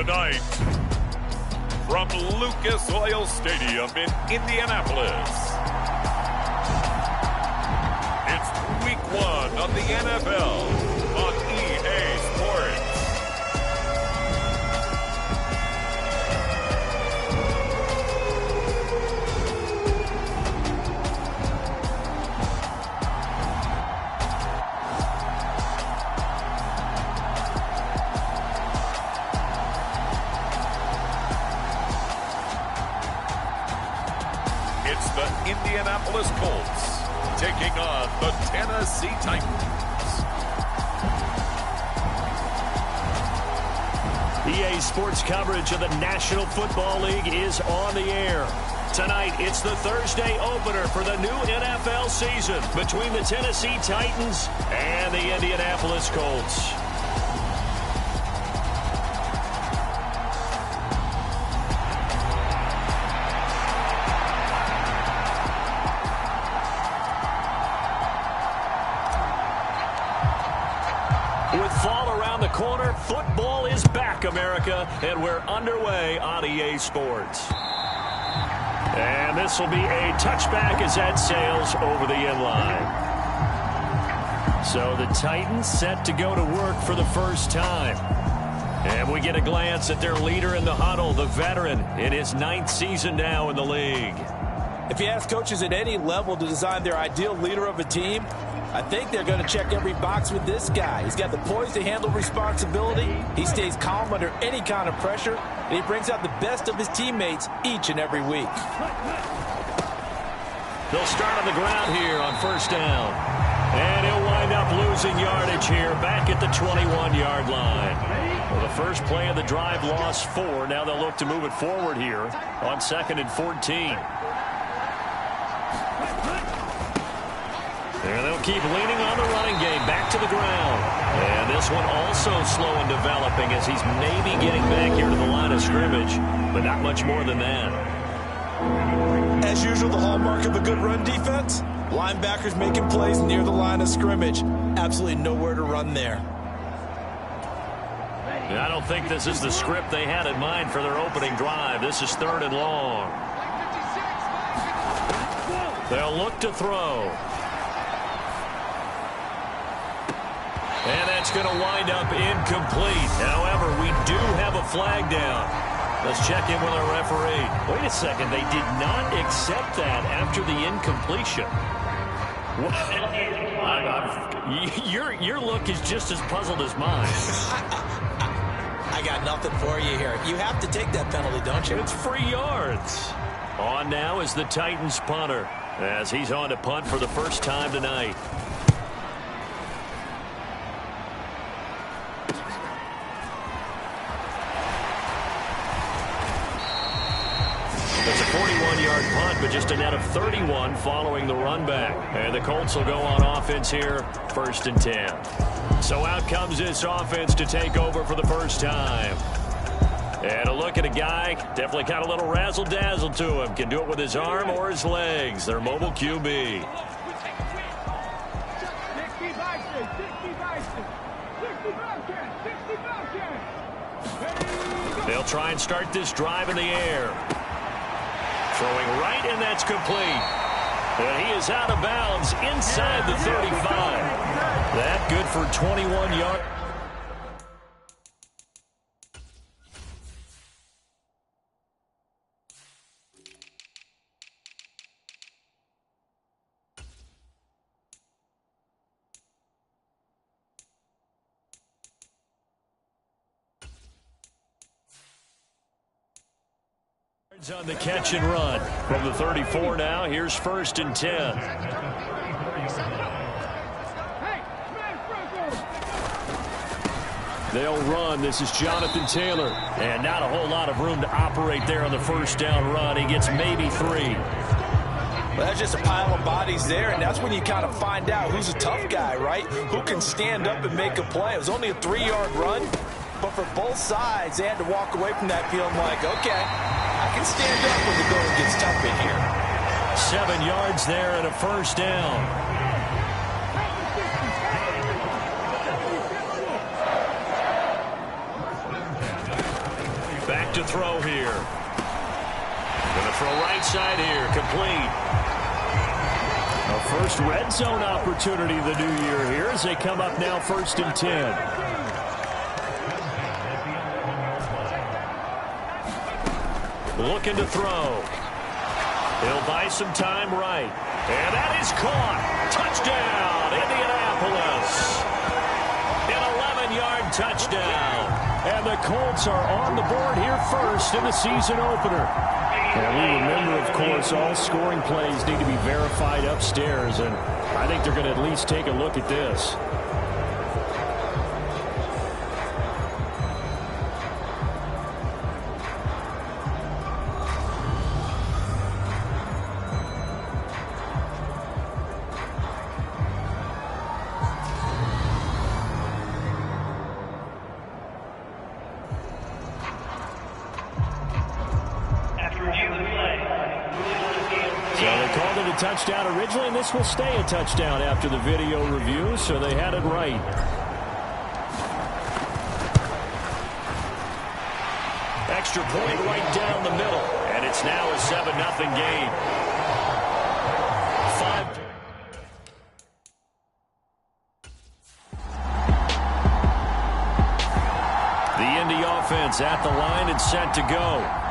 Tonight, from Lucas Oil Stadium in Indianapolis, it's Week 1 of the NFL on EA Sports. It's the Indianapolis Colts taking on the Tennessee Titans. EA Sports coverage of the National Football League is on the air. Tonight, it's the Thursday opener for the new NFL season between the Tennessee Titans and the Indianapolis Colts. With fall around the corner, football is back, America, and we're underway on EA Sports. And this will be a touchback as that sails over the end line. So the Titans set to go to work for the first time. And we get a glance at their leader in the huddle, the veteran, in his 9th season now in the league. If you ask coaches at any level to design their ideal leader of a team, I think they're going to check every box with this guy. He's got the poise to handle responsibility. He stays calm under any kind of pressure, and he brings out the best of his teammates each and every week. They'll start on the ground here on first down. And he'll wind up losing yardage here back at the 21-yard line. Well, the first play of the drive lost 4. Now they'll look to move it forward here on 2nd and 14. And they'll keep leaning on the running game back to the ground. And this one also slow in developing as he's maybe getting back here to the line of scrimmage, but not much more than that. As usual, the hallmark of a good run defense, linebackers making plays near the line of scrimmage. Absolutely nowhere to run there. I don't think this is the script they had in mind for their opening drive. This is 3rd and long. They'll look to throw. And that's going to wind up incomplete. However, we do have a flag down. Let's check in with our referee. Wait a second. They did not accept that after the incompletion. Your look is just as puzzled as mine. I got nothing for you here. You have to take that penalty, don't you? It's free yards. On now is the Titans punter as he's on to punt for the first time tonight. It's a 41-yard punt, but just a net of 31 following the run back. And the Colts will go on offense here, 1st and 10. So out comes this offense to take over for the first time. And a look at a guy, definitely got a little razzle-dazzle to him. Can do it with his arm or his legs. Their mobile QB. They'll try and start this drive in the air. Throwing right, and that's complete. And he is out of bounds inside the 35. That good for 21 yards. On the catch and run from the 34 now. Here's 1st and 10. They'll run. This is Jonathan Taylor. And not a whole lot of room to operate there on the first down run. He gets maybe 3. Well, that's just a pile of bodies there, and that's when you kind of find out who's a tough guy, right? Who can stand up and make a play. It was only a 3-yard run, but for both sides, they had to walk away from that feeling like, okay, I can stand up when the going gets tough in here. 7 yards there and a first down. throw here. Going to throw right side here, complete. A first red zone opportunity the new year here as they come up now 1st and 10. Looking to throw. He'll buy some time right. And that is caught. Touchdown, Indianapolis. An 11-yard touchdown. And the Colts are on the board here first in the season opener. And we remember, of course, all scoring plays need to be verified upstairs. And I think they're going to at least take a look at this. Touchdown originally, and this will stay a touchdown after the video review, so they had it right. Extra point right down the middle, and it's now a 7-0 game. The Indy offense at the line and set to go.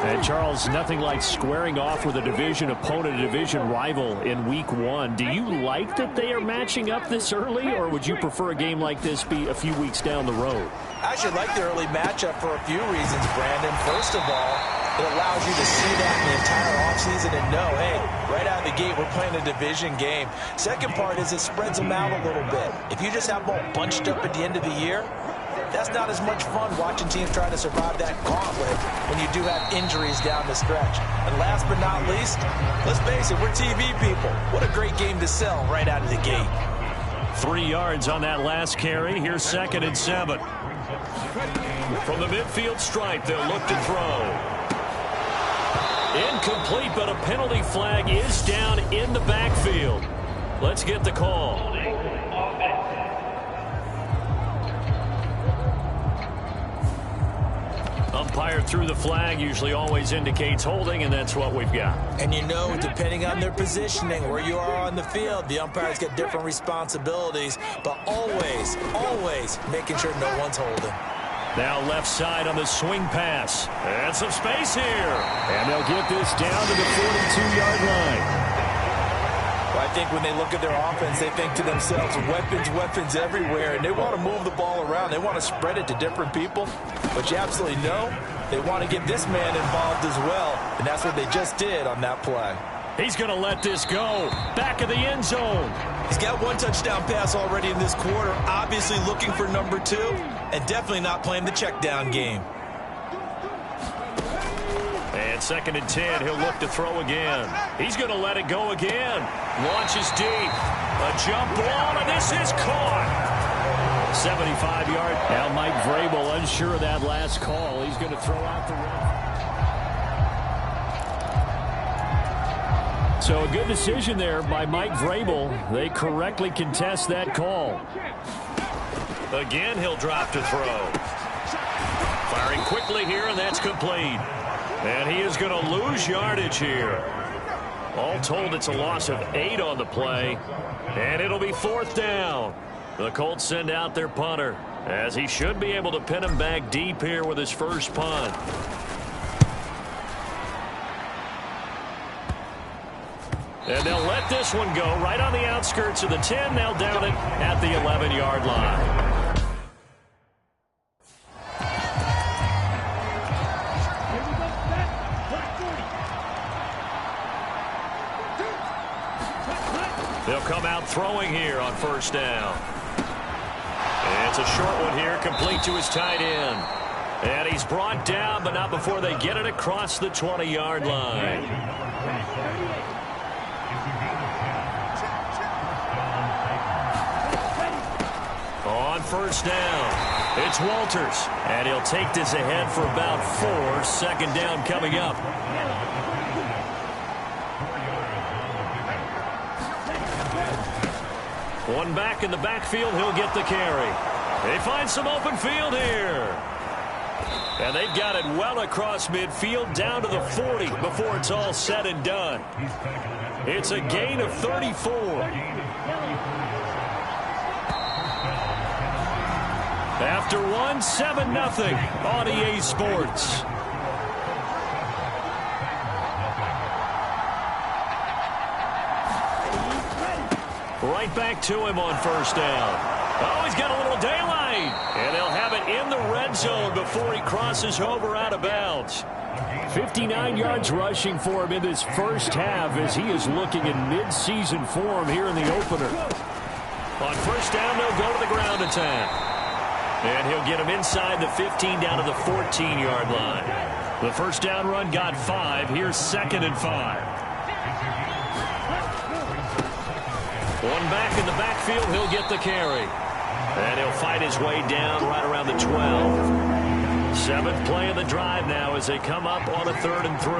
And, Charles, nothing like squaring off with a division opponent, a division rival in Week 1. Do you like that they are matching up this early, or would you prefer a game like this be a few weeks down the road? I actually like the early matchup for a few reasons, Brandon. First of all, it allows you to see that in the entire offseason and know, hey, right out of the gate, we're playing a division game. Second part is it spreads them out a little bit. If you just have them all bunched up at the end of the year, that's not as much fun watching teams try to survive that gauntlet when you do have injuries down the stretch. And last but not least, let's face it, we're TV people. What a great game to sell right out of the gate. 3 yards on that last carry. Here's 2nd and 7. From the midfield stripe, they'll look to throw. Incomplete, but a penalty flag is down in the backfield. Let's get the call. Umpire threw the flag, usually always indicates holding, and that's what we've got. And you know, depending on their positioning, where you are on the field, the umpires get different responsibilities, but always, always making sure no one's holding. Now left side on the swing pass. And some space here. And they'll get this down to the 42-yard line. Well, I think when they look at their offense, they think to themselves, weapons, weapons everywhere, and they want to move the ball around. They want to spread it to different people. But you absolutely know they want to get this man involved as well, and that's what they just did on that play. He's going to let this go. Back of the end zone. He's got 1 touchdown pass already in this quarter, obviously looking for number 2, and definitely not playing the check down game. And 2nd and 10, he'll look to throw again. He's going to let it go again. Launches deep. A jump ball, and this is caught. 75-yard. Now Mike Vrabel unsure of that last call. He's going to throw out the run. So a good decision there by Mike Vrabel. They correctly contest that call. Again, he'll drop to throw. Firing quickly here, and that's complete. And he is going to lose yardage here. All told, it's a loss of 8 on the play. And it'll be 4th down. The Colts send out their punter, as he should be able to pin him back deep here with his first punt. And they'll let this one go right on the outskirts of the 10. They'll down it at the 11-yard line. They'll come out throwing here on 1st down. And it's a short one here, complete to his tight end. And he's brought down, but not before they get it across the 20-yard line. On 1st down, it's Walters. And he'll take this ahead for about 4. 2nd down coming up. One back in the backfield, he'll get the carry. They find some open field here. And they've got it well across midfield down to the 40 before it's all said and done. It's a gain of 34. After one, 7-0 on EA Sports. Right back to him on first down. Oh, he's got a little daylight. And they'll have it in the red zone before he crosses over out of bounds. 59 yards rushing for him in this first half as he is looking in mid-season form here in the opener. On first down, they'll go to the ground attack. And he'll get him inside the 15 down to the 14-yard line. The first down run got 5. Here's 2nd and 5. One back in the backfield, he'll get the carry. And he'll fight his way down right around the 12. 7th play of the drive now as they come up on a 3rd and 3.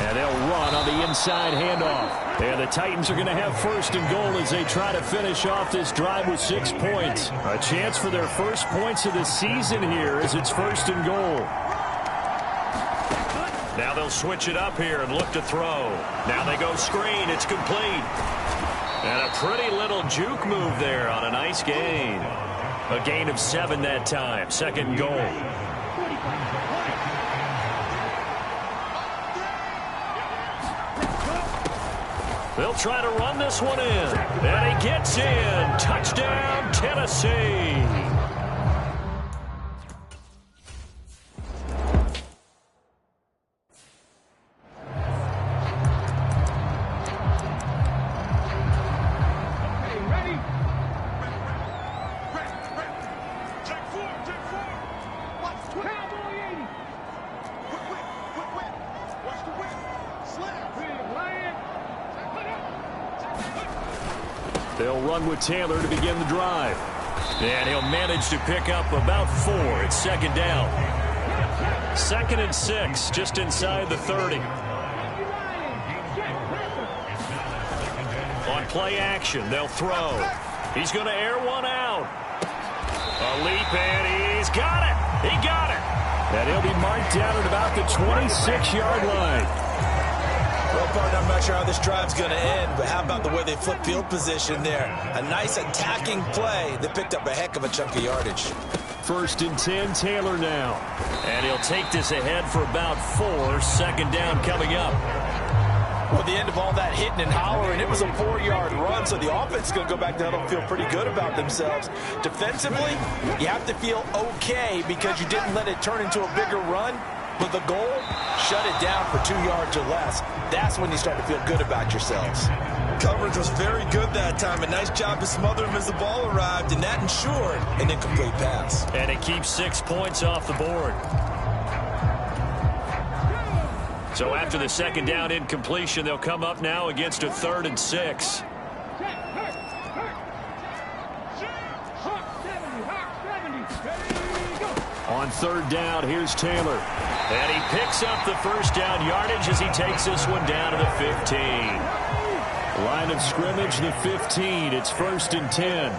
And they'll run on the inside handoff. And the Titans are going to have 1st and goal as they try to finish off this drive with 6 points. A chance for their first points of the season here as it's 1st and goal. Now they'll switch it up here and look to throw. Now they go screen. It's complete. And a pretty little juke move there on a nice gain. A gain of 7 that time. 2nd and goal. They'll try to run this one in. And he gets in. Touchdown, Tennessee. They'll run with Taylor to begin the drive. And he'll manage to pick up about 4. It's 2nd down. 2nd and 6, just inside the 30. On play action, they'll throw. He's going to air one out. A leap, and he's got it. He got it. And he'll be marked down at about the 26-yard line. Well, partner, I'm not sure how this drive's going to end, but how about the way they flip field position there? A nice attacking play that picked up a heck of a chunk of yardage. 1st and 10, Taylor now. And he'll take this ahead for about 4. 2nd down coming up. Well, the end of all that hitting and hollering, it was a 4-yard run, so the offense is going to go back down and feel pretty good about themselves. Defensively, you have to feel okay because you didn't let it turn into a bigger run. But the goal, shut it down for 2 yards or less. That's when you start to feel good about yourselves. Coverage was very good that time. A nice job to smother him as the ball arrived, and that ensured an incomplete pass. And it keeps 6 points off the board. So after the 2nd down incompletion, they'll come up now against a 3rd and 6. On 3rd down, here's Taylor. And he picks up the first down yardage as he takes this one down to the 15. Line of scrimmage, the 15. It's 1st and 10.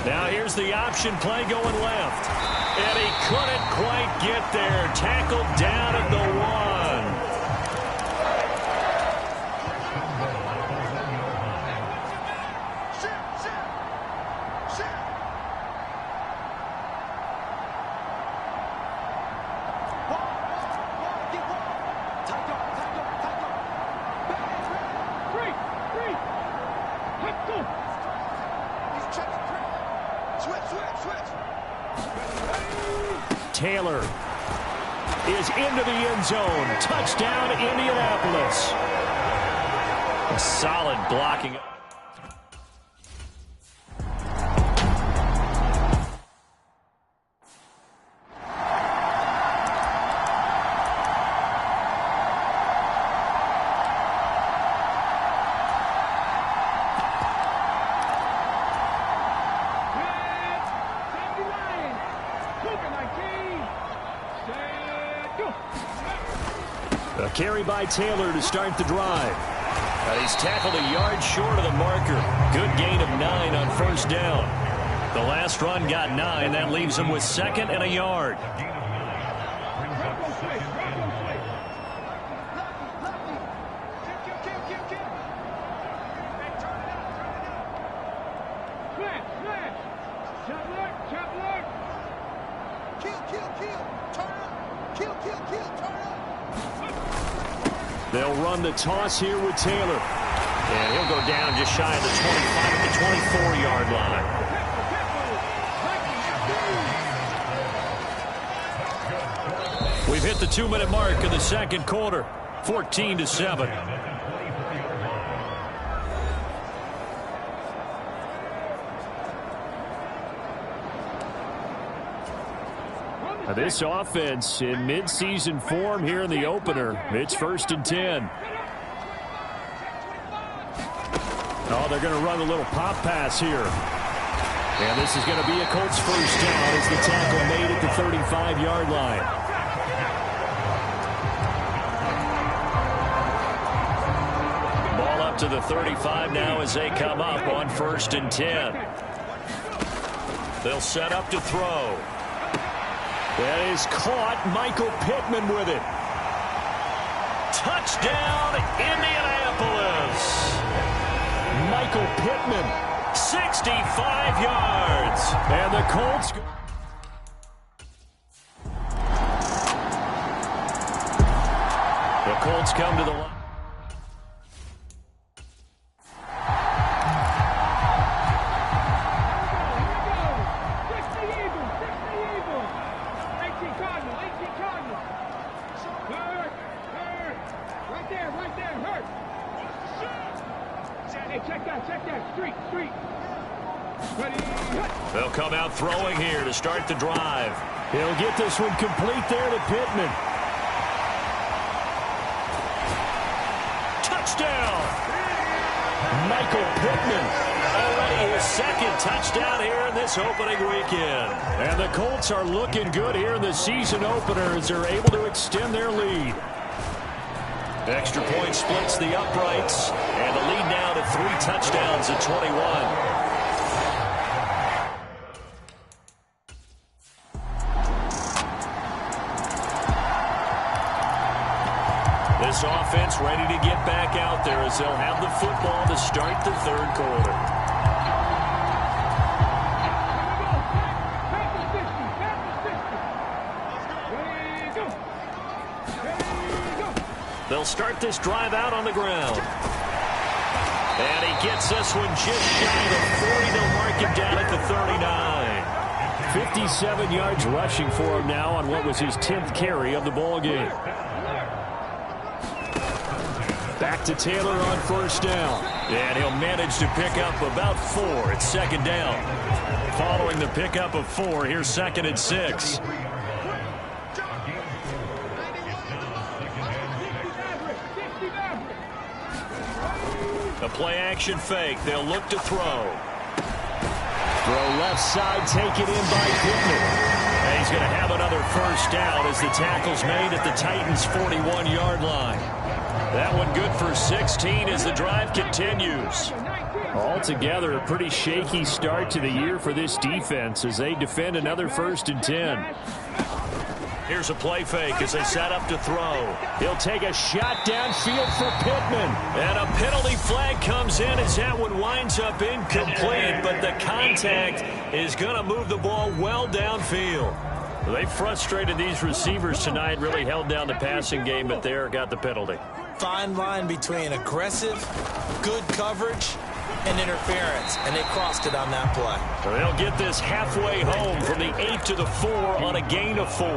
Now here's the option play going left. And he couldn't quite get there. Tackled down at the 1. Taylor is into the end zone. Touchdown, Indianapolis. A solid blocking. A carry by Taylor to start the drive. He's tackled a yard short of the marker. Good gain of 9 on first down. The last run got 9. That leaves him with 2nd and a yard. They'll run the toss here with Taylor. And he'll go down just shy of the 25 to 24-yard line. We've hit the 2-minute mark of the second quarter. 14-7. This offense in midseason form here in the opener. It's 1st and 10. Oh, they're going to run a little pop pass here. And this is going to be a Colts first down as the tackle made at the 35-yard line. Ball up to the 35 now as they come up on 1st and 10. They'll set up to throw. That is caught. Michael Pittman with it. Touchdown, Indianapolis. Michael Pittman, 65 yards. And the Colts... The Colts come to the line. They'll come out throwing here to start the drive. He'll get this one complete there to Pittman. Touchdown! Michael Pittman. Already his 2nd touchdown here in this opening weekend. And the Colts are looking good here in the season opener as they're able to extend their lead. Extra point splits the uprights. And the lead now to 3 touchdowns at 21. This offense ready to get back out there as they'll have the football to start the 3rd quarter. They'll start this drive out on the ground. And he gets this one just shy of 40. They'll mark him down at the 39. 57 yards rushing for him now on what was his 10th carry of the ball game. Back to Taylor on first down. And he'll manage to pick up about 4. It's 2nd down. Following the pickup of 4, here's 2nd and 6. A play-action fake. They'll look to throw. Throw left side, taken in by Pittman. And he's going to have another first down as the tackle's made at the Titans' 41-yard line. That one good for 16 as the drive continues. Altogether, a pretty shaky start to the year for this defense as they defend another 1st and 10. Here's a play fake as they set up to throw. He'll take a shot downfield for Pittman. And a penalty flag comes in as that one winds up incomplete, but the contact is going to move the ball well downfield. They frustrated these receivers tonight, really held down the passing game, but there got the penalty. Fine line between aggressive, good coverage, and interference, and they crossed it on that play. So they'll get this halfway home from the 8 to the 4 on a gain of 4.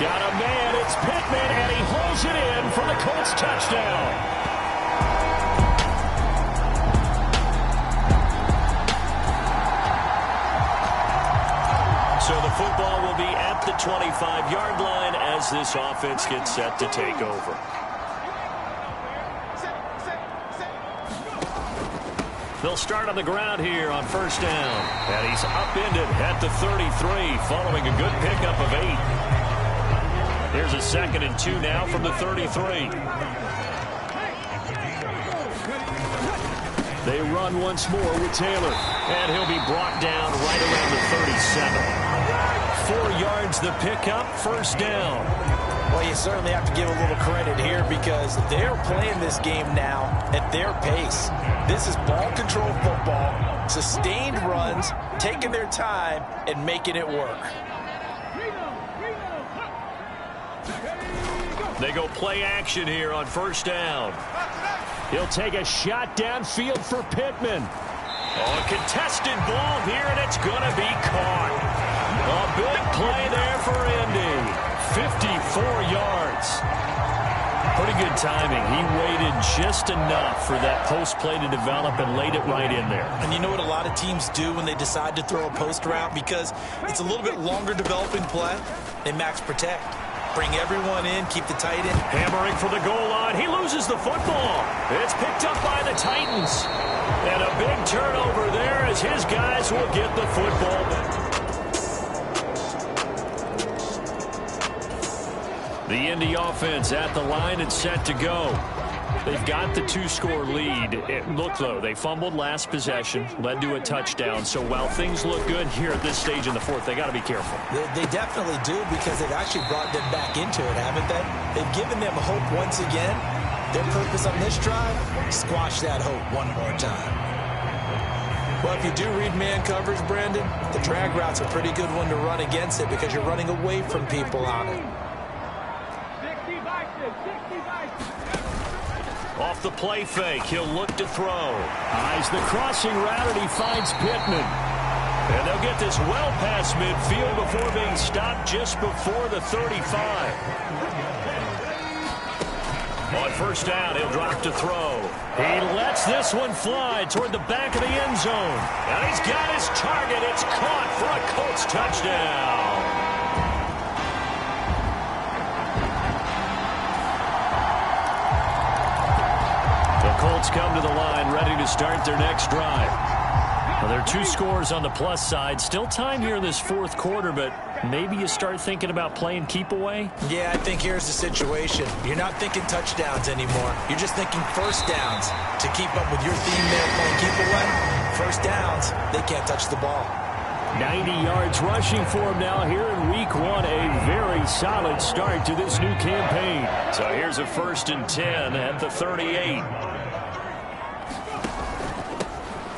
Got a man, it's Pittman, and he holds it in for the Colts touchdown. So the football will be at the 25-yard line as this offense gets set to take over. They'll start on the ground here on first down. And he's upended at the 33 following a good pickup of 8. Here's a 2nd and 2 now from the 33. They run once more with Taylor. And he'll be brought down right around the 37. 4 yards the pickup, first down. Well, you certainly have to give a little credit here because they're playing this game now at their pace. This is ball control football, sustained runs, taking their time, and making it work. They go play action here on first down. He'll take a shot downfield for Pittman. Oh, a contested ball here, and it's going to be caught. A big play there for Indy. 54 yards. Pretty good timing. He waited just enough for that post play to develop and laid it right in there. And you know what a lot of teams do when they decide to throw a post route? Because it's a little bit longer developing play, they max protect. Bring everyone in, keep the tight end. Hammering for the goal line. He loses the football. It's picked up by the Titans. And a big turnover there as his guys will get the football. The Indy offense at the line and set to go. They've got the 2-score lead. Look, though, they fumbled last possession, led to a touchdown. So while things look good here at this stage in the fourth, they got to be careful. They definitely do because they've actually brought them back into it, haven't they? They've given them hope once again. Their purpose on this drive, squash that hope one more time. Well, if you do read man coverage, Brandon, the drag route's a pretty good one to run against it because you're running away from people on it. Off the play fake, he'll look to throw. Eyes the crossing route, and he finds Pittman. And they'll get this well past midfield before being stopped just before the 35. On first down, he'll drop to throw. He lets this one fly toward the back of the end zone. And he's got his target. It's caught for a Colts touchdown. Colts come to the line, ready to start their next drive. Well, there are 2 scores on the plus side. Still time here in this fourth quarter, but maybe you start thinking about playing keep away? Yeah, I think here's the situation. You're not thinking touchdowns anymore. You're just thinking first downs. To keep up with your theme there, playing keep away, first downs, they can't touch the ball. 90 yards rushing for him now here in week 1. A very solid start to this new campaign. So here's a 1st and 10 at the 38.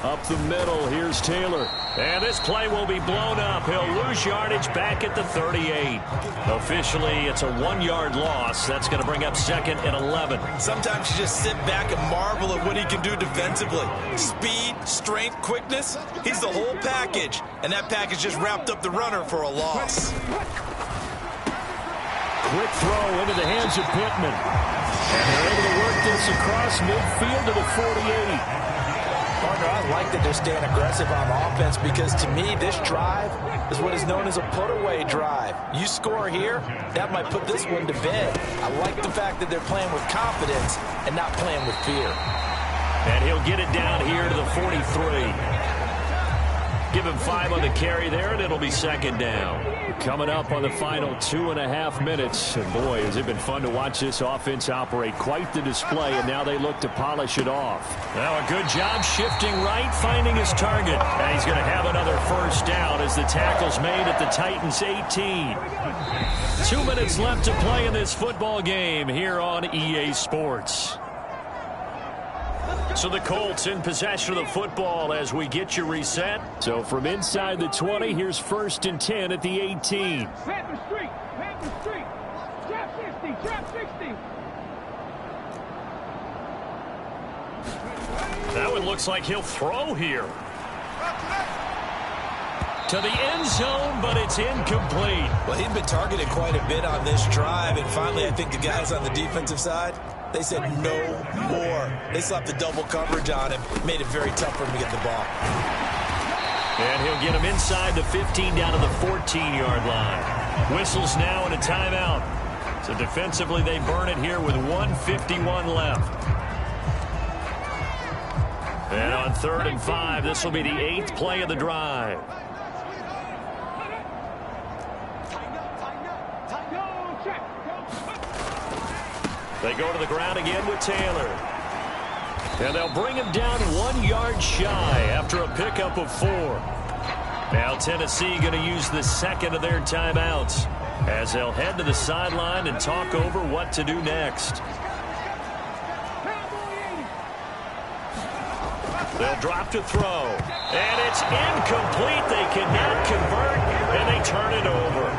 Up the middle, here's Taylor. And this play will be blown up. He'll lose yardage back at the 38. Officially, it's a 1-yard loss. That's going to bring up 2nd and 11. Sometimes you just sit back and marvel at what he can do defensively. Speed, strength, quickness. He's the whole package. And that package just wrapped up the runner for a loss. Quick throw into the hands of Pittman. And they're able to work this across midfield to the 48. Partner, I like that they're staying aggressive on offense because to me, this drive is what is known as a put-away drive. You score here, that might put this one to bed. I like the fact that they're playing with confidence and not playing with fear. And he'll get it down here to the 43. Give him 5 on the carry there, and it'll be 2nd down. Coming up on the final 2.5 minutes. And boy, has it been fun to watch this offense operate. Quite the display, and now they look to polish it off. Now a good job shifting right, finding his target. And he's going to have another first down as the tackle's made at the Titans' 18. 2 minutes left to play in this football game here on EA Sports. So the Colts in possession of the football as we get you reset. So from inside the 20, here's 1st and 10 at the 18. Panther Street, trap 50, trap 60. That one looks like he'll throw here. To the end zone, but it's incomplete. Well, he'd been targeted quite a bit on this drive, and finally I think the guys on the defensive side, they said no more. They slapped the double coverage on him, made it very tough for him to get the ball. And he'll get him inside the 15 down to the 14-yard line. Whistles now and a timeout. So defensively they burn it here with 1:51 left. And on 3rd and 5, this will be the 8th play of the drive. They go to the ground again with Taylor. And they'll bring him down 1 yard shy after a pickup of 4. Now Tennessee going to use the second of their timeouts as they'll head to the sideline and talk over what to do next. They'll drop to throw. And it's incomplete. They cannot convert, and they turn it over.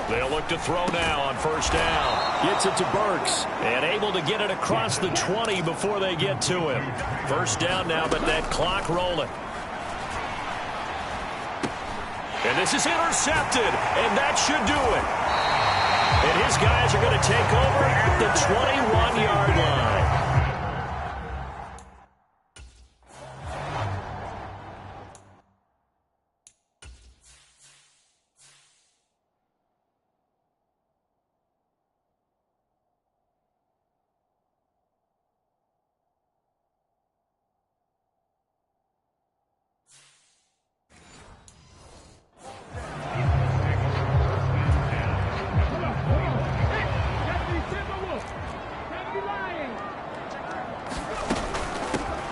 They'll look to throw now on first down. Gets it to Burks and able to get it across the 20 before they get to him. First down now, but that clock rolling. And this is intercepted, and that should do it. And his guys are going to take over at the 21-yard line.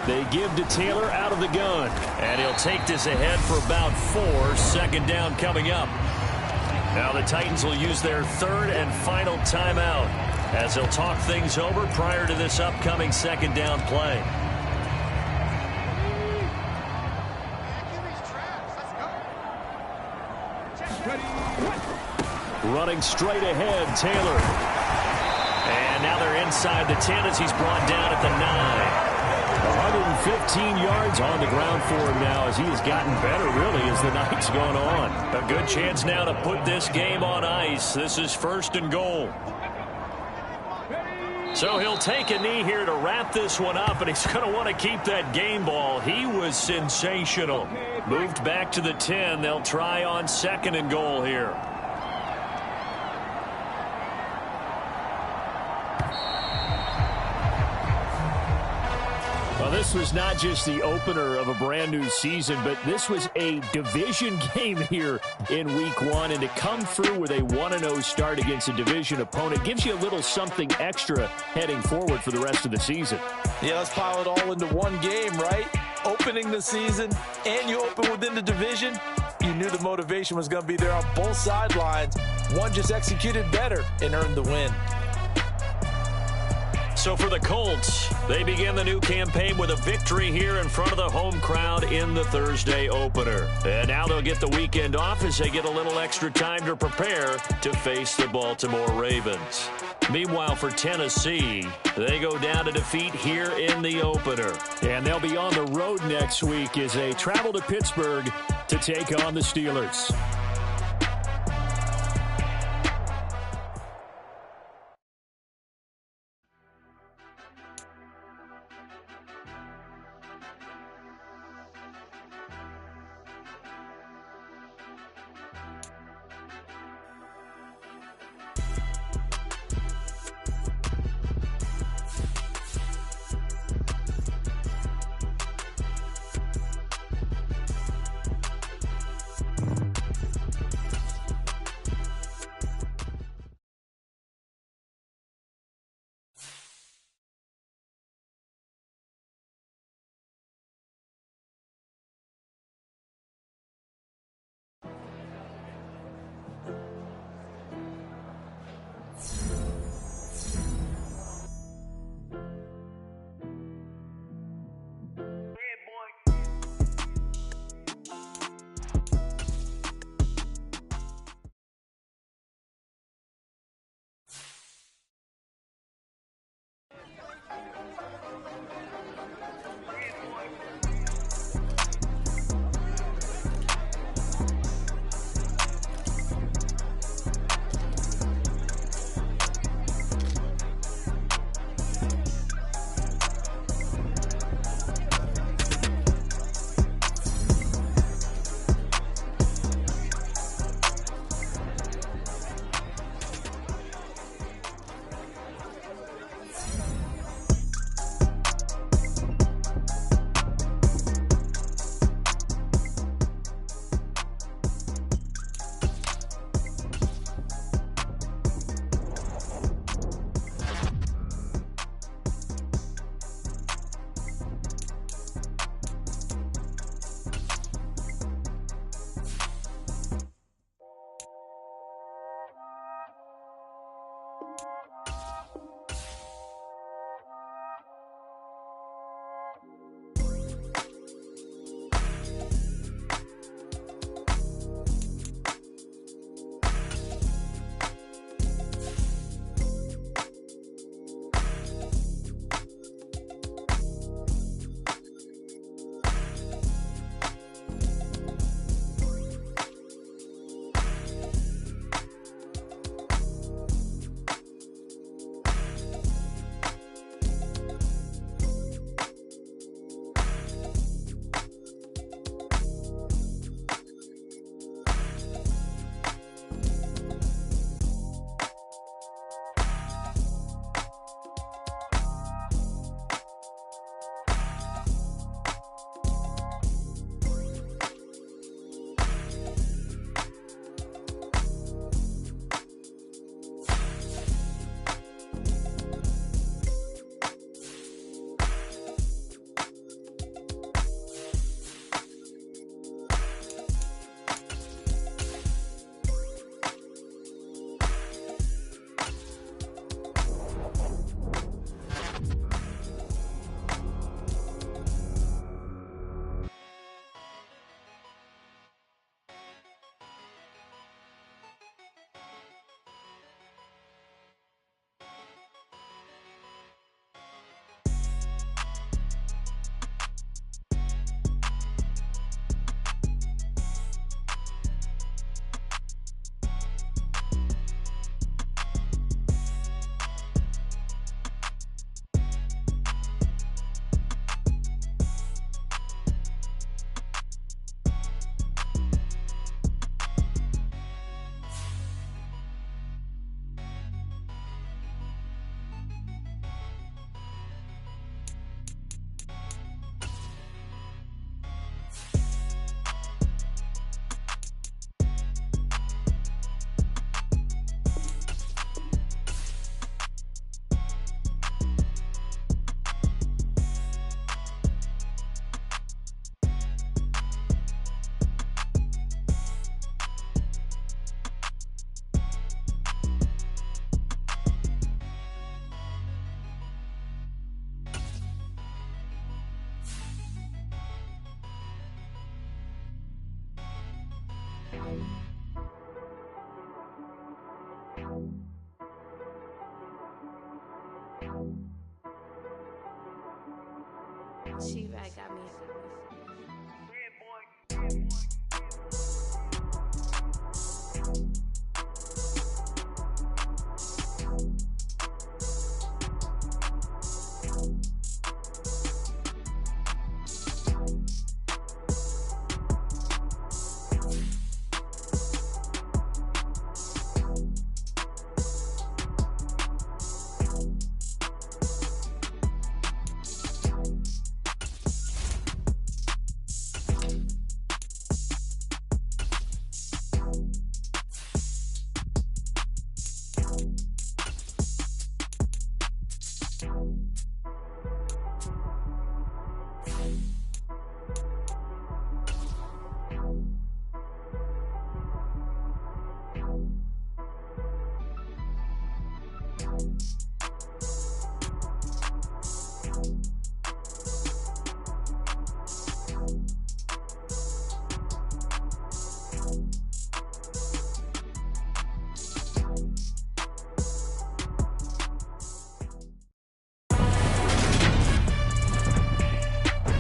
They give to Taylor out of the gun. And he'll take this ahead for about 4. Second down coming up. Now the Titans will use their third and final timeout as they'll talk things over prior to this upcoming second down play. Running straight ahead, Taylor. And now they're inside the 10 as he's brought down at the 9. 115 yards on the ground for him now as he has gotten better, really, as the night's gone on. A good chance now to put this game on ice. This is first and goal. So he'll take a knee here to wrap this one up, and he's going to want to keep that game ball. He was sensational. Moved back to the 10. They'll try on second and goal here. Well, this was not just the opener of a brand new season, but this was a division game here in week 1. And to come through with a 1-0 start against a division opponent gives you a little something extra heading forward for the rest of the season. Yeah, let's pile it all into one game, right? Opening the season, and you open within the division. You knew the motivation was going to be there on both sidelines. One just executed better and earned the win. So for the Colts, they begin the new campaign with a victory here in front of the home crowd in the Thursday opener. And now they'll get the weekend off as they get a little extra time to prepare to face the Baltimore Ravens. Meanwhile, for Tennessee, they go down to defeat here in the opener. And they'll be on the road next week as they travel to Pittsburgh to take on the Steelers. She-Rag got me.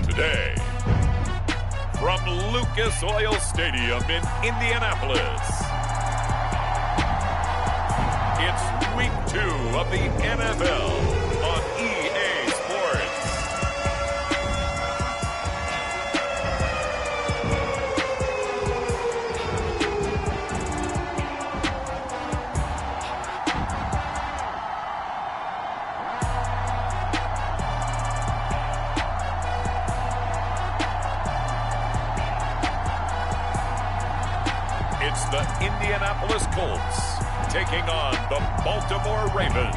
Today, from Lucas Oil Stadium in Indianapolis, it's Week 2 of the NFL on EA Sports. It's the Indianapolis Colts taking on the Baltimore Ravens.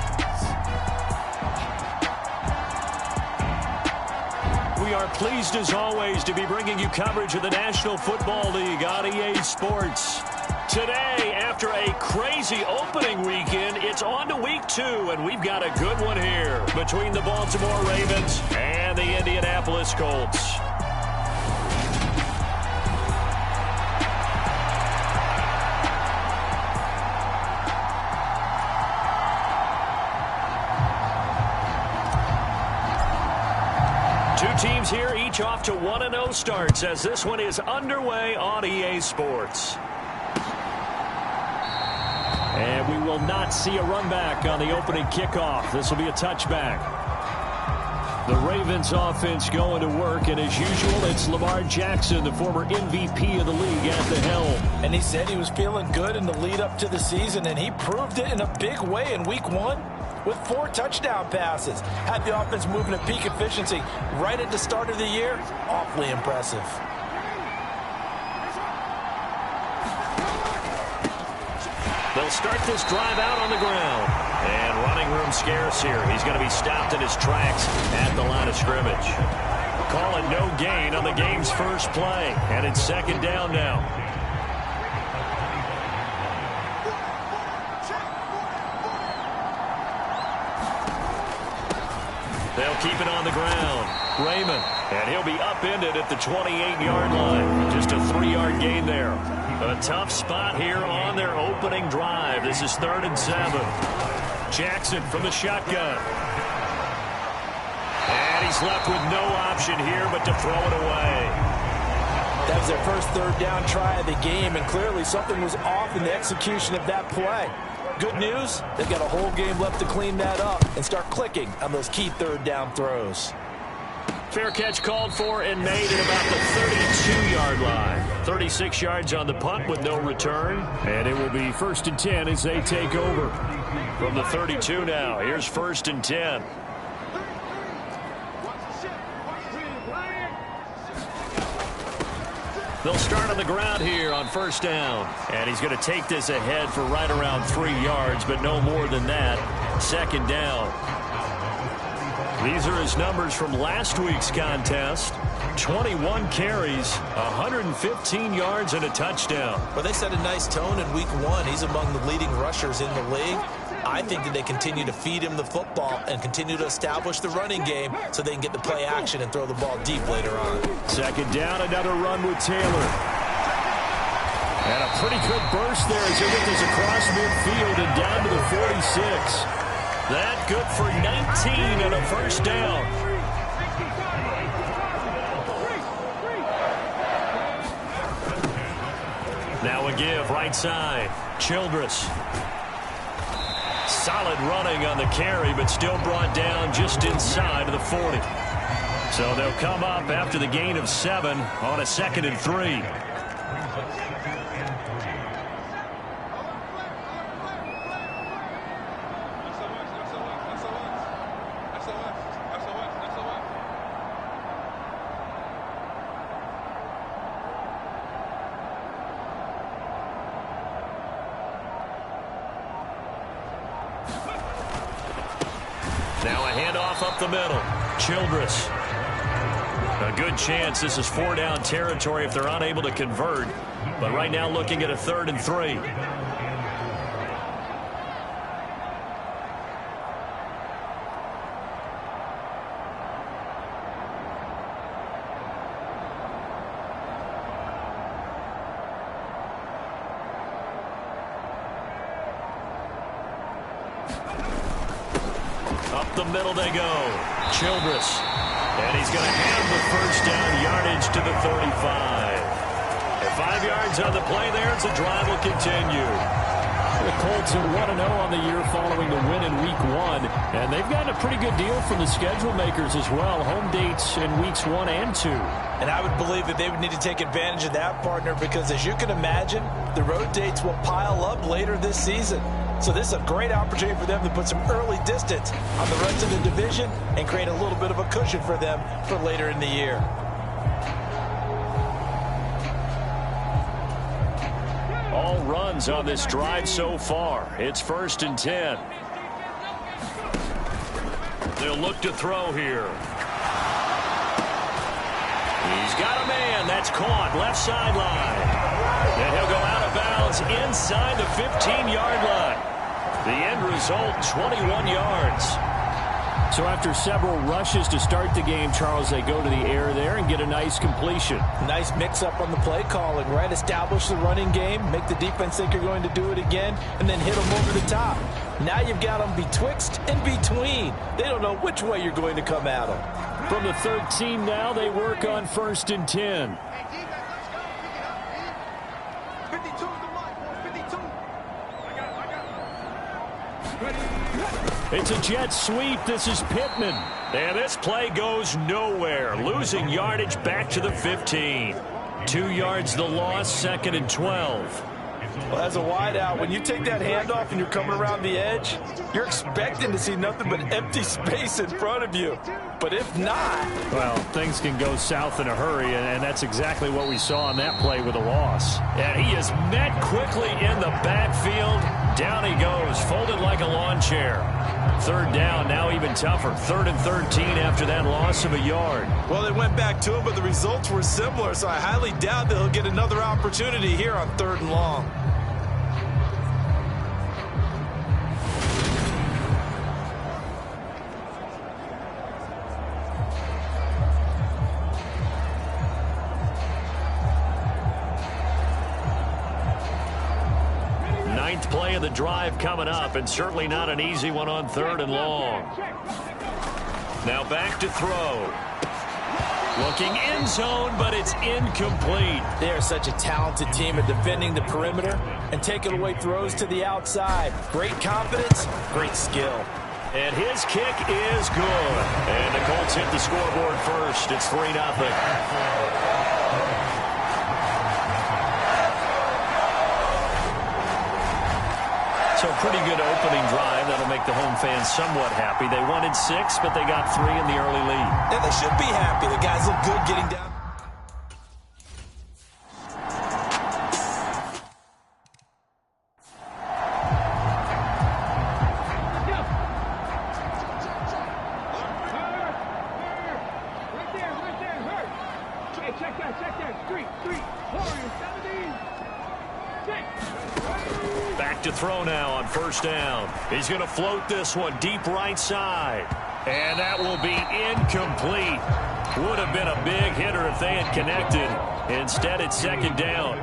We are pleased as always to be bringing you coverage of the National Football League on EA Sports. Today, after a crazy opening weekend, it's on to Week 2, and we've got a good one here between the Baltimore Ravens and the Indianapolis Colts. Two teams here, each off to 1-0 starts as this one is underway on EA Sports. And we will not see a run back on the opening kickoff. This will be a touchback. The Ravens offense going to work, and as usual, it's Lamar Jackson, the former MVP of the league, at the helm. And he said he was feeling good in the lead up to the season, and he proved it in a big way in Week 1. With 4 touchdown passes. Had the offense moving at peak efficiency right at the start of the year. Awfully impressive. They'll start this drive out on the ground. And running room scarce here. He's going to be stopped in his tracks at the line of scrimmage. Call it no gain on the game's first play. And it's second down now. They'll keep it on the ground. Raymond, and he'll be upended at the 28-yard line. Just a 3-yard gain there. A tough spot here on their opening drive. This is 3rd and 7. Jackson from the shotgun. And he's left with no option here but to throw it away. That was their first 3rd down try of the game, and clearly something was off in the execution of that play. Good news, they've got a whole game left to clean that up and start clicking on those key 3rd down throws. Fair catch called for and made at about the 32-yard line. 36 yards on the punt with no return. And it will be 1st and 10 as they take over. From the 32 now, here's 1st and 10. They'll start on the ground here on 1st down. And he's going to take this ahead for right around 3 yards, but no more than that. 2nd down. These are his numbers from last week's contest. 21 carries, 115 yards, and a touchdown. Well, they set a nice tone in Week 1. He's among the leading rushers in the league. I think that they continue to feed him the football and continue to establish the running game so they can get the play action and throw the ball deep later on. 2nd down, another run with Taylor. And a pretty good burst there as they get this across midfield and down to the 46. That good for 19 and a 1st down. Now a give right side. Childress. Solid running on the carry, but still brought down just inside of the 40. So they'll come up after the gain of 7 on a 2nd and 3. Now a handoff up the middle. Childress. A good chance this is 4-down territory if they're unable to convert. But right now looking at a 3rd and 3. Up the middle they go. Childress. And he's going to have the 1st down yardage to the 35. And 5 yards on the play there as the drive will continue. The Colts are 1-0 on the year following the win in Week 1. And they've gotten a pretty good deal from the schedule makers as well. Home dates in Weeks 1 and 2. And I would believe that they would need to take advantage of that, partner, because as you can imagine, the road dates will pile up later this season. So this is a great opportunity for them to put some early distance on the rest of the division and create a little bit of a cushion for them for later in the year. All runs on this drive so far. It's 1st and 10. They'll look to throw here. He's got a man. That's caught. Left sideline. And he'll go out of bounds inside the 15-yard line. The end result, 21 yards. So after several rushes to start the game, Charles, they go to the air there and get a nice completion. Nice mix-up on the play calling, right? Establish the running game, make the defense think you're going to do it again, and then hit them over the top. Now you've got them betwixt and between. They don't know which way you're going to come at them. From the 13 now, they work on 1st and 10. It's a jet sweep. This is Pittman. And this play goes nowhere. Losing yardage back to the 15. 2 yards the loss, 2nd and 12. Well, as a wideout, when you take that handoff and you're coming around the edge, you're expecting to see nothing but empty space in front of you. But if not... well, things can go south in a hurry, and that's exactly what we saw on that play with a loss. And he is met quickly in the backfield. Down he goes, folded like a lawn chair. 3rd down, now even tougher. 3rd and 13 after that loss of a yard. Well, they went back to him, but the results were similar, so I highly doubt that he'll get another opportunity here on 3rd and long. Play of the drive coming up, and certainly not an easy one on 3rd and long. Now back to throw. Looking end zone, but it's incomplete. They are such a talented team at defending the perimeter and taking away throws to the outside. Great confidence, great skill. And his kick is good. And the Colts hit the scoreboard first. It's 3-0. So pretty good opening drive. That'll make the home fans somewhat happy. They wanted 6, but they got 3 in the early lead. And they should be happy. The guys look good getting down. Check that. Street. Warriors, 17. Back to throw now on 1st down. He's going to float this one deep right side. And that will be incomplete. Would have been a big hitter if they had connected. Instead, it's 2nd down.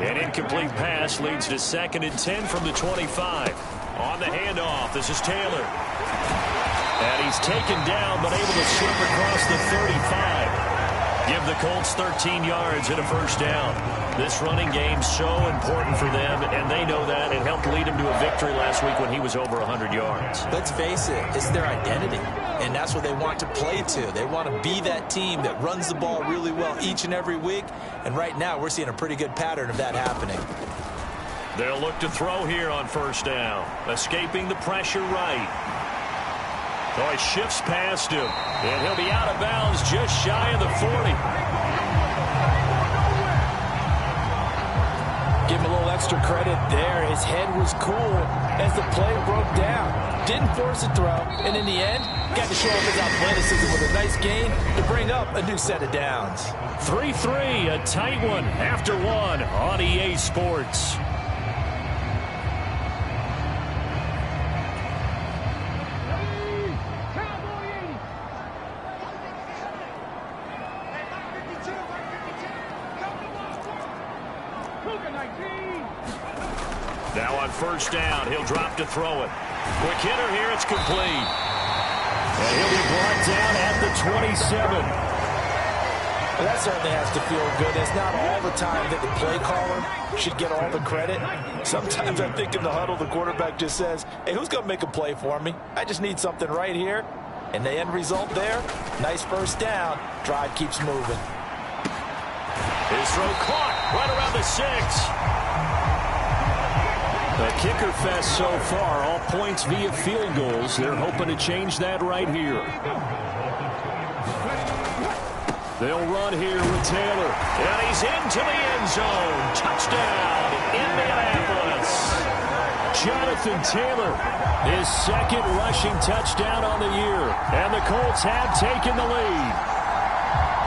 An incomplete pass leads to 2nd and 10 from the 25. On the handoff, this is Taylor. And he's taken down, but able to slip across the 35. Give the Colts 13 yards and a 1st down. This running game's so important for them, and they know that. It helped lead them to a victory last week when he was over 100 yards. Let's face it, it's their identity, and that's what they want to play to. They want to be that team that runs the ball really well each and every week, and right now we're seeing a pretty good pattern of that happening. They'll look to throw here on first down, escaping the pressure right. Oh, he shifts past him, and he'll be out of bounds just shy of the 40. Give him a little extra credit there. His head was cool as the play broke down. Didn't force a throw, and in the end, got to show off his athleticism with a nice gain to bring up a new set of downs. 3-3, a tight one after one on EA Sports. Now on first down, he'll drop to throw it. Quick hitter here, it's complete. And he'll be brought down at the 27. Well, that certainly has to feel good. It's not all the time that the play caller should get all the credit. Sometimes I think in the huddle, the quarterback just says, hey, who's going to make a play for me? I just need something right here. And the end result there, nice first down. Drive keeps moving. His throw caught right around the 6. The kicker fest so far, all points via field goals. They're hoping to change that right here. They'll run here with Taylor. And he's into the end zone. Touchdown, Indianapolis. Jonathan Taylor, his second rushing touchdown on the year. And the Colts have taken the lead.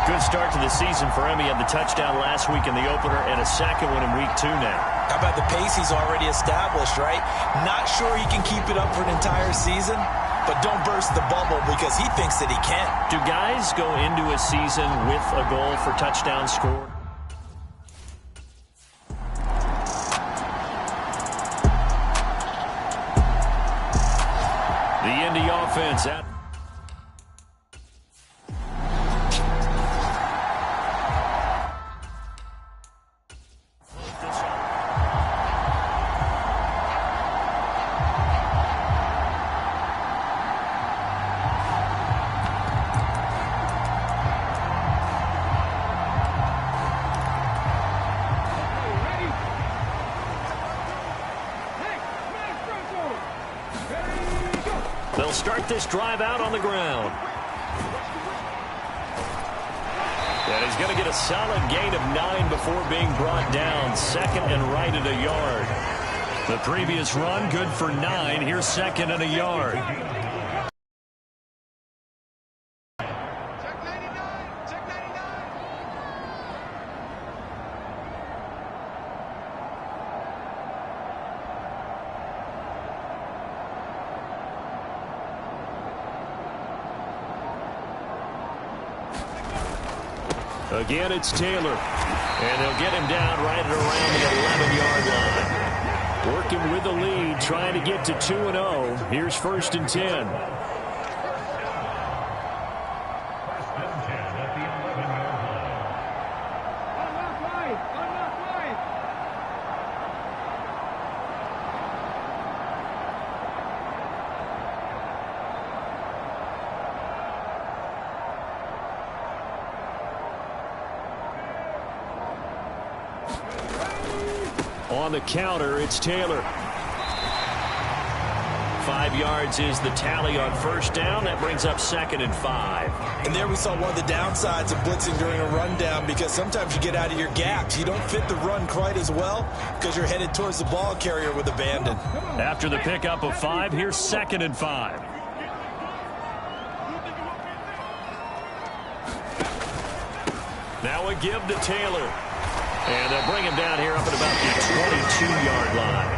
Good start to the season for him. He had the touchdown last week in the opener and a second one in week 2 now. How about the pace he's already established, right? Not sure he can keep it up for an entire season, but don't burst the bubble because he thinks that he can. Do guys go into a season with a goal for touchdowns scored? The Indy offense out. They'll start this drive out on the ground. And he's going to get a solid gain of 9 before being brought down. Second and right at a yard. The previous run, good for 9. Here's second and a yard. Again, it's Taylor. And they'll get him down right at around the 11-yard line. Working with the lead, trying to get to 2-0. Here's first and 10. On the counter, it's Taylor. 5 yards is the tally on first down. That brings up second and 5. And there we saw one of the downsides of blitzing during a rundown because sometimes you get out of your gaps. You don't fit the run quite as well because you're headed towards the ball carrier with abandon. After the pickup of 5, here's second and 5. Now a give to Taylor. And they'll bring him down here up at about the 22-yard line.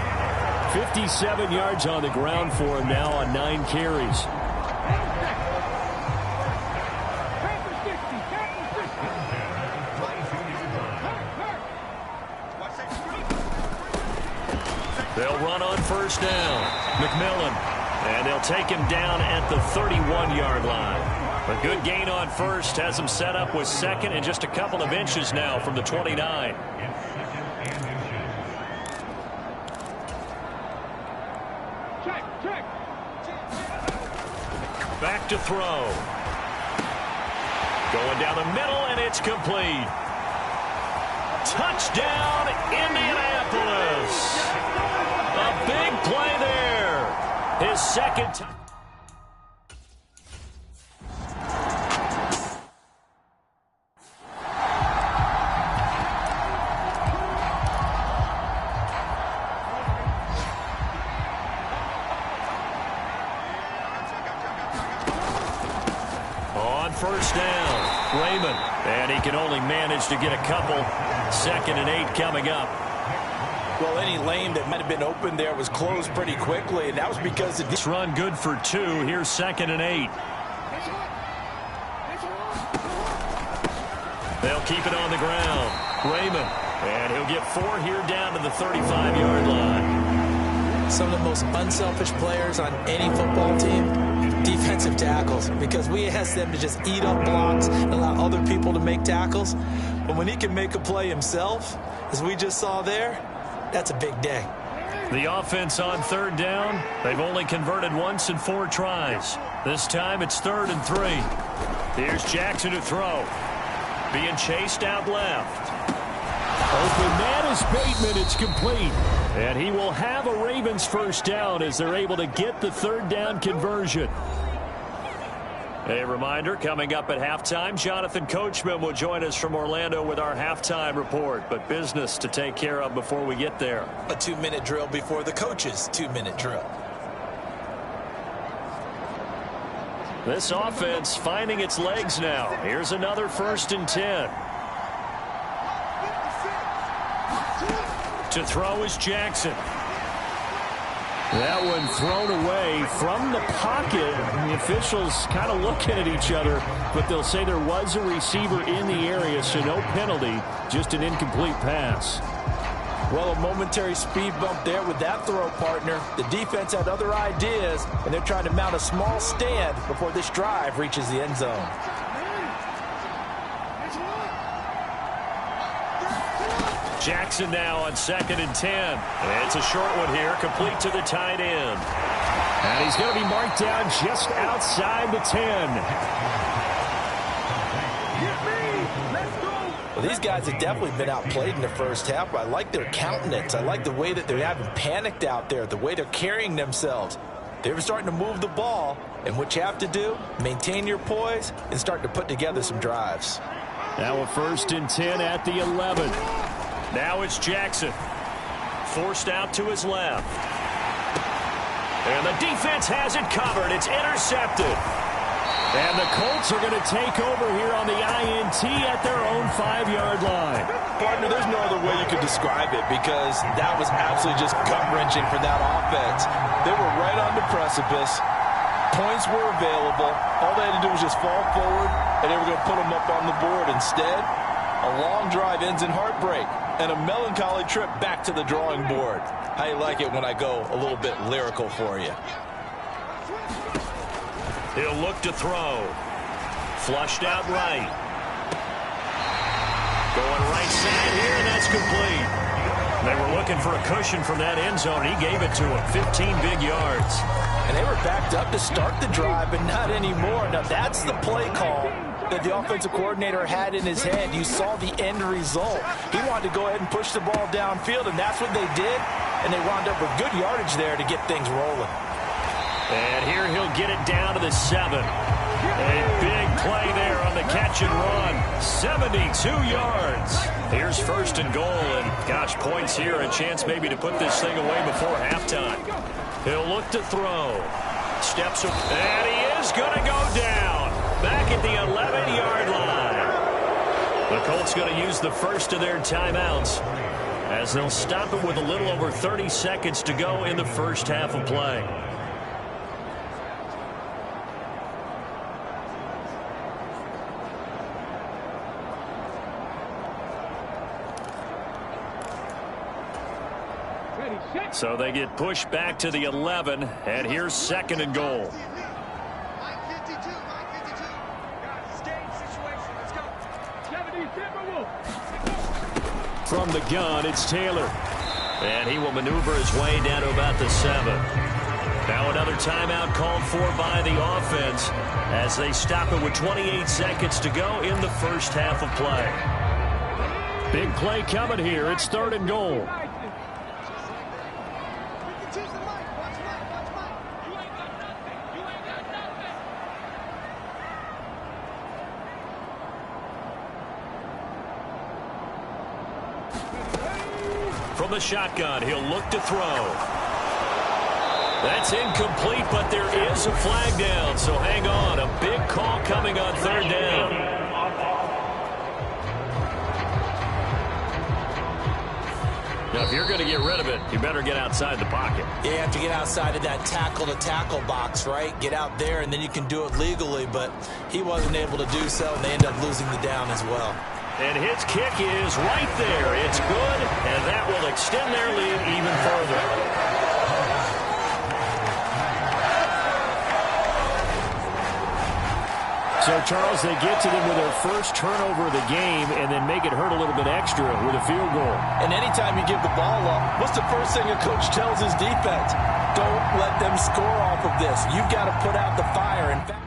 57 yards on the ground for him now on 9 carries. They'll run on first down. McMillan. And they'll take him down at the 31-yard line. A good gain on first has him set up with second and just a couple of inches now from the 29. Back to throw. Going down the middle, and it's complete. Touchdown, Indianapolis. A big play there. His second time. First down, Raymond, and he can only manage to get a couple. 2nd and 8 coming up. Well, any lane that might have been open there was closed pretty quickly, and that was because this run good for 2. Here's 2nd and 8. They'll keep it on the ground. Raymond, and he'll get 4 here down to the 35-yard line. Some of the most unselfish players on any football team, defensive tackles, because we ask them to just eat up blocks and allow other people to make tackles. But when he can make a play himself, as we just saw there, that's a big day. The offense on 3rd down, they've only converted once in 4 tries. This time it's 3rd and 3. Here's Jackson to throw. Being chased out left. Open man is Bateman. It's complete. And he will have a Ravens first down as they're able to get the 3rd down conversion. A reminder, coming up at halftime, Jonathan Coachman will join us from Orlando with our halftime report. But business to take care of before we get there. A 2-minute drill before the coach's 2-minute drill. This offense finding its legs now. Here's another 1st and 10. To throw is Jackson. That one thrown away from the pocket. The officials kind of looking at each other, but they'll say there was a receiver in the area, so no penalty, just an incomplete pass. Well, a momentary speed bump there with that throw, partner. The defense had other ideas, and they're trying to mount a small stand before this drive reaches the end zone. Jackson now on 2nd and 10. And it's a short one here, complete to the tight end. And he's going to be marked down just outside the 10. Well, these guys have definitely been outplayed in the first half. I like their countenance. I like the way that they're having panicked out there, the way they're carrying themselves. They're starting to move the ball, and what you have to do, maintain your poise and start to put together some drives. Now a 1st and 10 at the 11. Now it's Jackson. Forced out to his left. And the defense has it covered. It's intercepted. And the Colts are going to take over here on the INT at their own 5-yard line. Partner, there's no other way you could describe it because that was absolutely just gut-wrenching for that offense. They were right on the precipice. Points were available. All they had to do was just fall forward, and they were going to put them up on the board. Instead, a long drive ends in heartbreak and a melancholy trip back to the drawing board. How you like it when I go a little bit lyrical for you? He'll look to throw. Flushed out right. Going right side here, and that's complete. They were looking for a cushion from that end zone. He gave it to him. 15 big yards. And they were backed up to start the drive, but not anymore. Now, that's the play call that the offensive coordinator had in his head. You saw the end result. He wanted to go ahead and push the ball downfield, and that's what they did. And they wound up with good yardage there to get things rolling. And here he'll get it down to the 7. A big play there on the catch and run. 72 yards. Here's 1st and goal, and gosh, points here. A chance maybe to put this thing away before halftime. He'll look to throw. Steps up, and he is going to go down. Back at the 11-yard line. The Colts going to use the first of their timeouts as they'll stop it with a little over 30 seconds to go in the first half of play. So they get pushed back to the 11, and here's 2nd and goal. From the gun, it's Taylor. And he will maneuver his way down to about the 7. Now another timeout called for by the offense as they stop it with 28 seconds to go in the first half of play. Big play coming here. It's 3rd and goal. From the shotgun, he'll look to throw. That's incomplete, but there is a flag down, so hang on. A big call coming on 3rd down. Now, if you're going to get rid of it, you better get outside the pocket. You have to get outside of that tackle-to-tackle box, right? Get out there, and then you can do it legally, but he wasn't able to do so, and they end up losing the down as well. And his kick is right there. It's good, and that will extend their lead even further. So, Charles, they get to them with their first turnover of the game and then make it hurt a little bit extra with a field goal. And anytime you give the ball up, what's the first thing a coach tells his defense? Don't let them score off of this. You've got to put out the fire. In fact,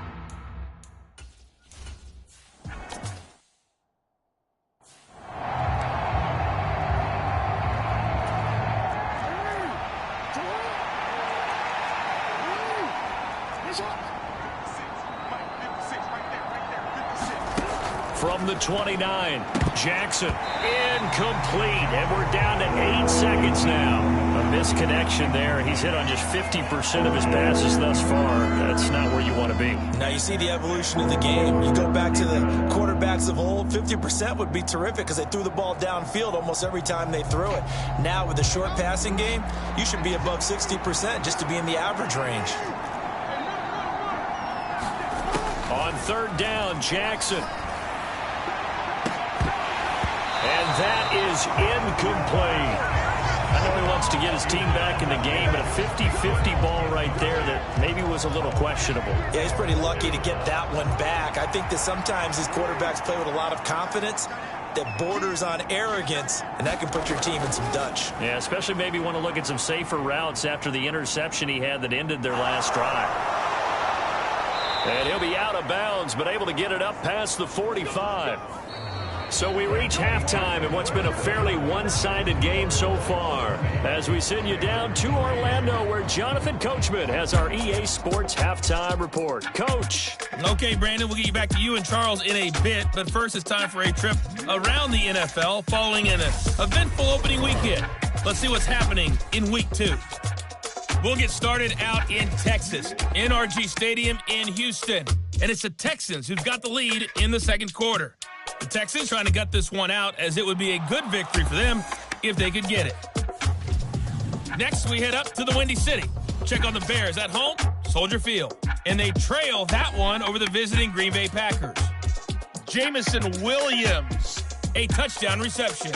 from the 29, Jackson, incomplete, and we're down to 8 seconds now. A misconnection there. He's hit on just 50% of his passes thus far. That's not where you want to be. Now you see the evolution of the game. You go back to the quarterbacks of old, 50% would be terrific because they threw the ball downfield almost every time they threw it. Now with the short passing game, you should be above 60% just to be in the average range. On 3rd down, Jackson. And that is incomplete. I know he wants to get his team back in the game, but a 50-50 ball right there that maybe was a little questionable. Yeah, he's pretty lucky to get that one back. I think that sometimes these quarterbacks play with a lot of confidence that borders on arrogance, and that can put your team in some Dutch. Yeah, especially maybe want to look at some safer routes after the interception he had that ended their last drive. And he'll be out of bounds, but able to get it up past the 45. So we reach halftime in what's been a fairly one-sided game so far as we send you down to Orlando where Jonathan Coachman has our EA Sports Halftime Report. Coach. Okay, Brandon, we'll get you back to you and Charles in a bit, but first it's time for a trip around the NFL following an eventful opening weekend. Let's see what's happening in Week 2. We'll get started out in Texas, NRG Stadium in Houston, and it's the Texans who've got the lead in the second quarter. The Texans trying to gut this one out as it would be a good victory for them if they could get it. Next, we head up to the Windy City. Check on the Bears at home, Soldier Field. And they trail that one over the visiting Green Bay Packers. Jamison Williams, a touchdown reception.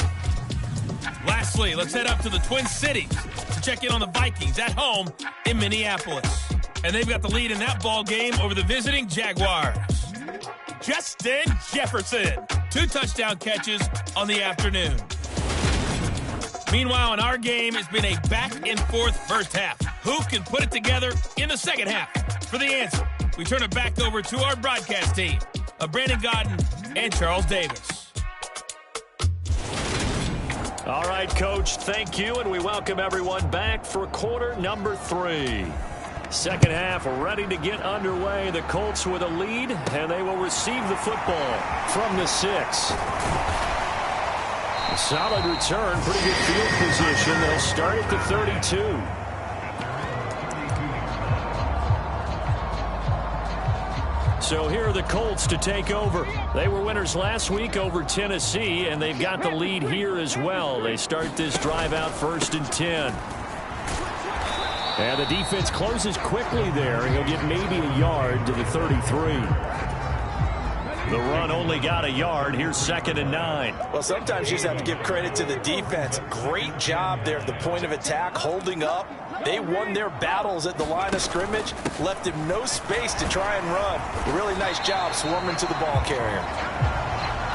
Lastly, let's head up to the Twin Cities to check in on the Vikings at home in Minneapolis. And they've got the lead in that ball game over the visiting Jaguars. Justin Jefferson, 2 touchdown catches on the afternoon. Meanwhile, in our game, it's been a back-and-forth first half. Who can put it together in the second half? For the answer, we turn it back over to our broadcast team of Brandon Godden and Charles Davis. All right, Coach, thank you, and we welcome everyone back for quarter number 3. Second half ready to get underway. The Colts with a lead, and they will receive the football from the 6. A solid return, pretty good field position. They'll start at the 32. So here are the Colts to take over. They were winners last week over Tennessee, and they've got the lead here as well. They start this drive out 1st and 10. And the defense closes quickly there. He'll get maybe a yard to the 33. The run only got a yard. Here's 2nd and 9. Well, sometimes you just have to give credit to the defense. Great job there at the point of attack, holding up. They won their battles at the line of scrimmage, left him no space to try and run. A really nice job swarming to the ball carrier.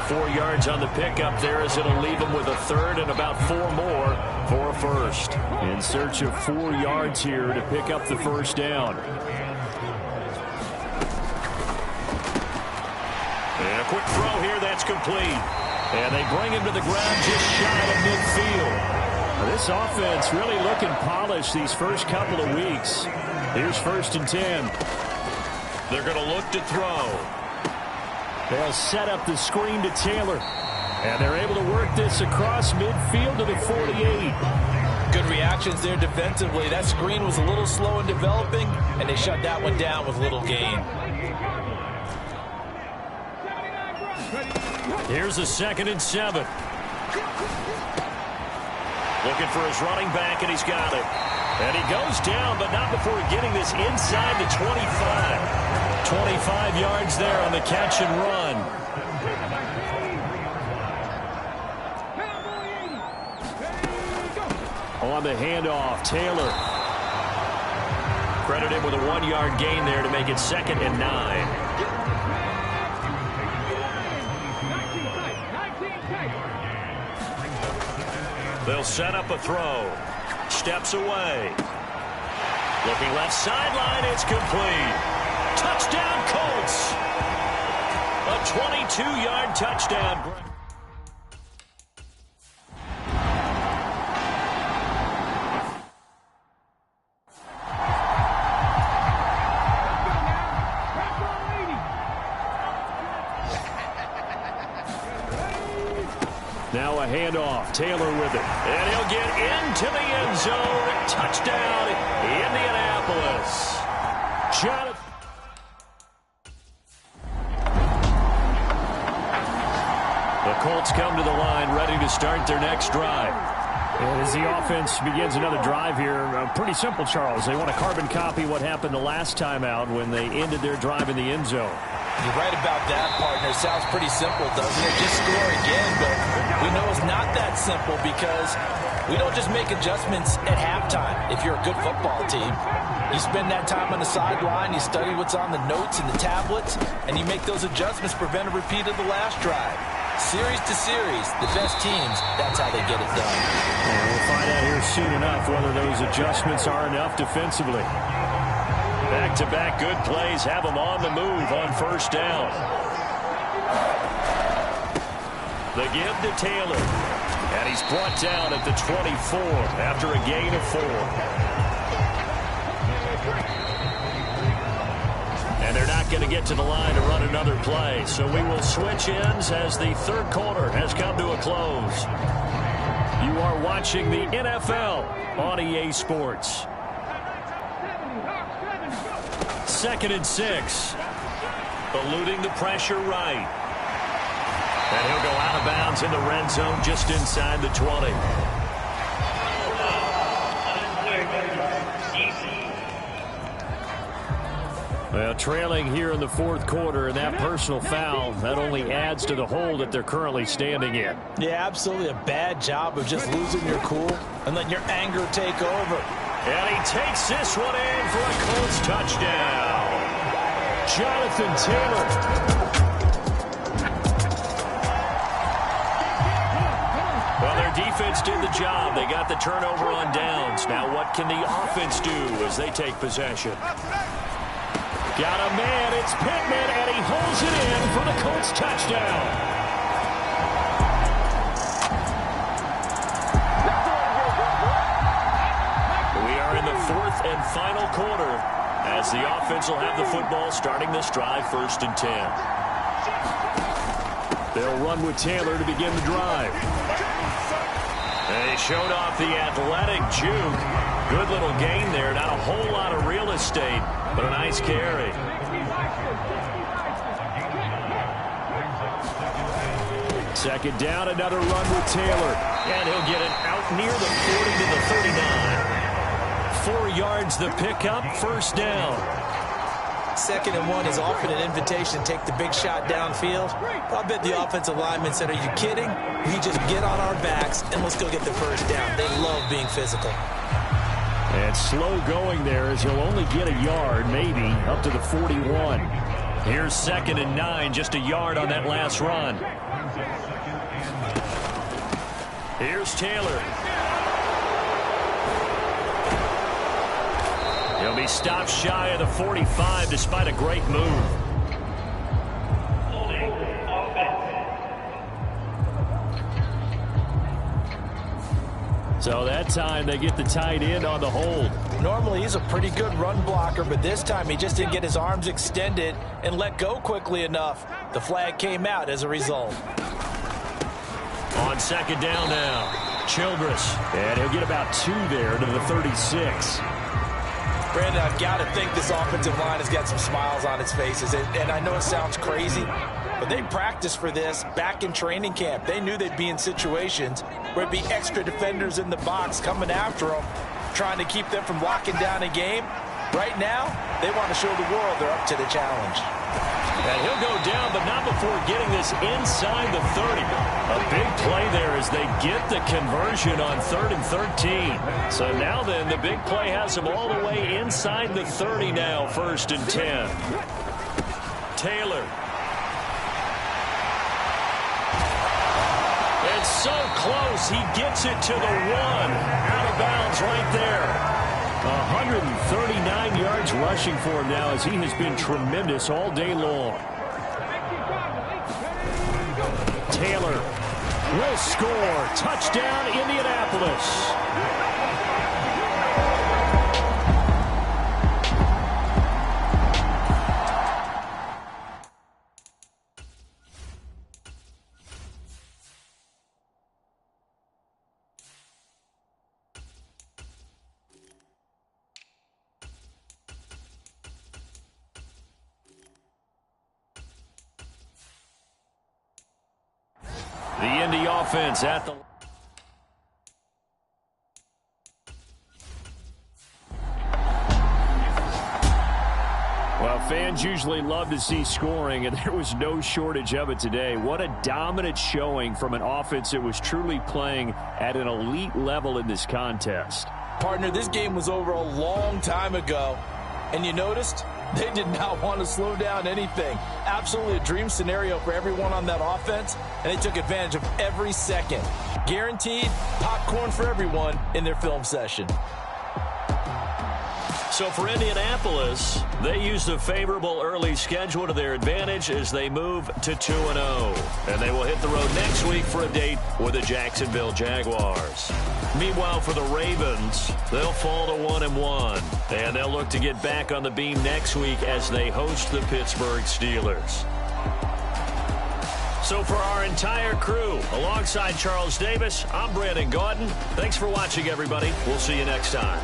4 yards on the pickup there as it'll leave him with a third and about 4 more for a first. In search of 4 yards here to pick up the first down. And a quick throw here, that's complete. And they bring him to the ground just shy of midfield. This offense really looking polished these first couple of weeks. Here's 1st and 10. They're going to look to throw. They'll set up the screen to Taylor. And they're able to work this across midfield to the 48. Good reactions there defensively. That screen was a little slow in developing, and they shut that one down with little gain. Here's a 2nd and 7. Looking for his running back, and he's got it. And he goes down, but not before getting this inside the 25. 25 yards there on the catch and run. On the handoff, Taylor. Credit him with a 1-yard gain there to make it 2nd and 9. They'll set up a throw. Steps away. Looking left sideline. It's complete. Touchdown, Colts. A 22-yard touchdown. Now a handoff. Taylor with it. And he'll get into the end zone. Touchdown, Indianapolis. Jonathan. The Colts come to the line ready to start their next drive. And as the offense begins another drive here, pretty simple, Charles. They want to carbon copy what happened the last time out when they ended their drive in the end zone. You're right about that, partner. It sounds pretty simple, doesn't it? Just score again, but we know it's not that simple because we don't just make adjustments at halftime if you're a good football team. You spend that time on the sideline, you study what's on the notes and the tablets, and you make those adjustments, prevent a repeat of the last drive. Series to series, the best teams, that's how they get it done. And we'll find out here soon enough whether those adjustments are enough defensively. Back-to-back good plays have them on the move on 1st down. The give to Taylor. And he's brought down at the 24 after a gain of 4. And they're not going to get to the line to run another play. So we will switch ends as the 3rd quarter has come to a close. You are watching the NFL on EA Sports. 2nd and 6. Eluding the pressure right. And he'll go out of bounds in the red zone just inside the 20. Well, trailing here in the 4th quarter, and that personal foul, that only adds to the hole that they're currently standing in. Yeah, absolutely a bad job of just losing your cool and letting your anger take over. And he takes this one in for a Colts touchdown. Jonathan Taylor. Well, their defense did the job. They got the turnover on downs. Now what can the offense do as they take possession? Got a man. It's Pittman, and he holds it in for the Colts touchdown. In the 4th and final quarter as the offense will have the football starting this drive 1st and 10. They'll run with Taylor to begin the drive. And he showed off the athletic juke. Good little gain there. Not a whole lot of real estate, but a nice carry. Second down, another run with Taylor. And he'll get it out near the 40 to the 39. 4 yards the pickup, 1st down. 2nd and 1 is often an invitation to take the big shot downfield. I bet the offensive lineman said, are you kidding? We just get on our backs and let's go get the 1st down. They love being physical. And slow going there as he'll only get a yard, maybe, up to the 41. Here's 2nd and 9, just a yard on that last run. Here's Taylor. He'll be stopped shy of the 45 despite a great move. So that time they get the tight end on the hold. Normally he's a pretty good run blocker, but this time he just didn't get his arms extended and let go quickly enough. The flag came out as a result. On 2nd down now, Childress. And he'll get about 2 there to the 36. Brandon, I've got to think this offensive line has got some smiles on its faces. And I know it sounds crazy, but they practiced for this back in training camp. They knew they'd be in situations where it'd be extra defenders in the box coming after them, trying to keep them from locking down a game. Right now, they want to show the world they're up to the challenge. And he'll go down, but not before getting this inside the 30. A big play there as they get the conversion on 3rd and 13. So now then, the big play has them all the way inside the 30 now, 1st and 10. Taylor. It's so close, he gets it to the 1. Out of bounds right there. 139 yards rushing for him now as he has been tremendous all day long. Taylor will score. Touchdown, Indianapolis. The Indy offense at the... Well, fans usually love to see scoring, and there was no shortage of it today. What a dominant showing from an offense that was truly playing at an elite level in this contest. Partner, this game was over a long time ago, and you noticed they did not want to slow down anything. Absolutely a dream scenario for everyone on that offense, and they took advantage of every second. Guaranteed popcorn for everyone in their film session. So for Indianapolis, they used a favorable early schedule to their advantage as they move to 2-0. And they will hit the road next week for a date with the Jacksonville Jaguars. Meanwhile, for the Ravens, they'll fall to 1-1. And they'll look to get back on the beam next week as they host the Pittsburgh Steelers. So for our entire crew, alongside Charles Davis, I'm Brandon Gaudin. Thanks for watching, everybody. We'll see you next time.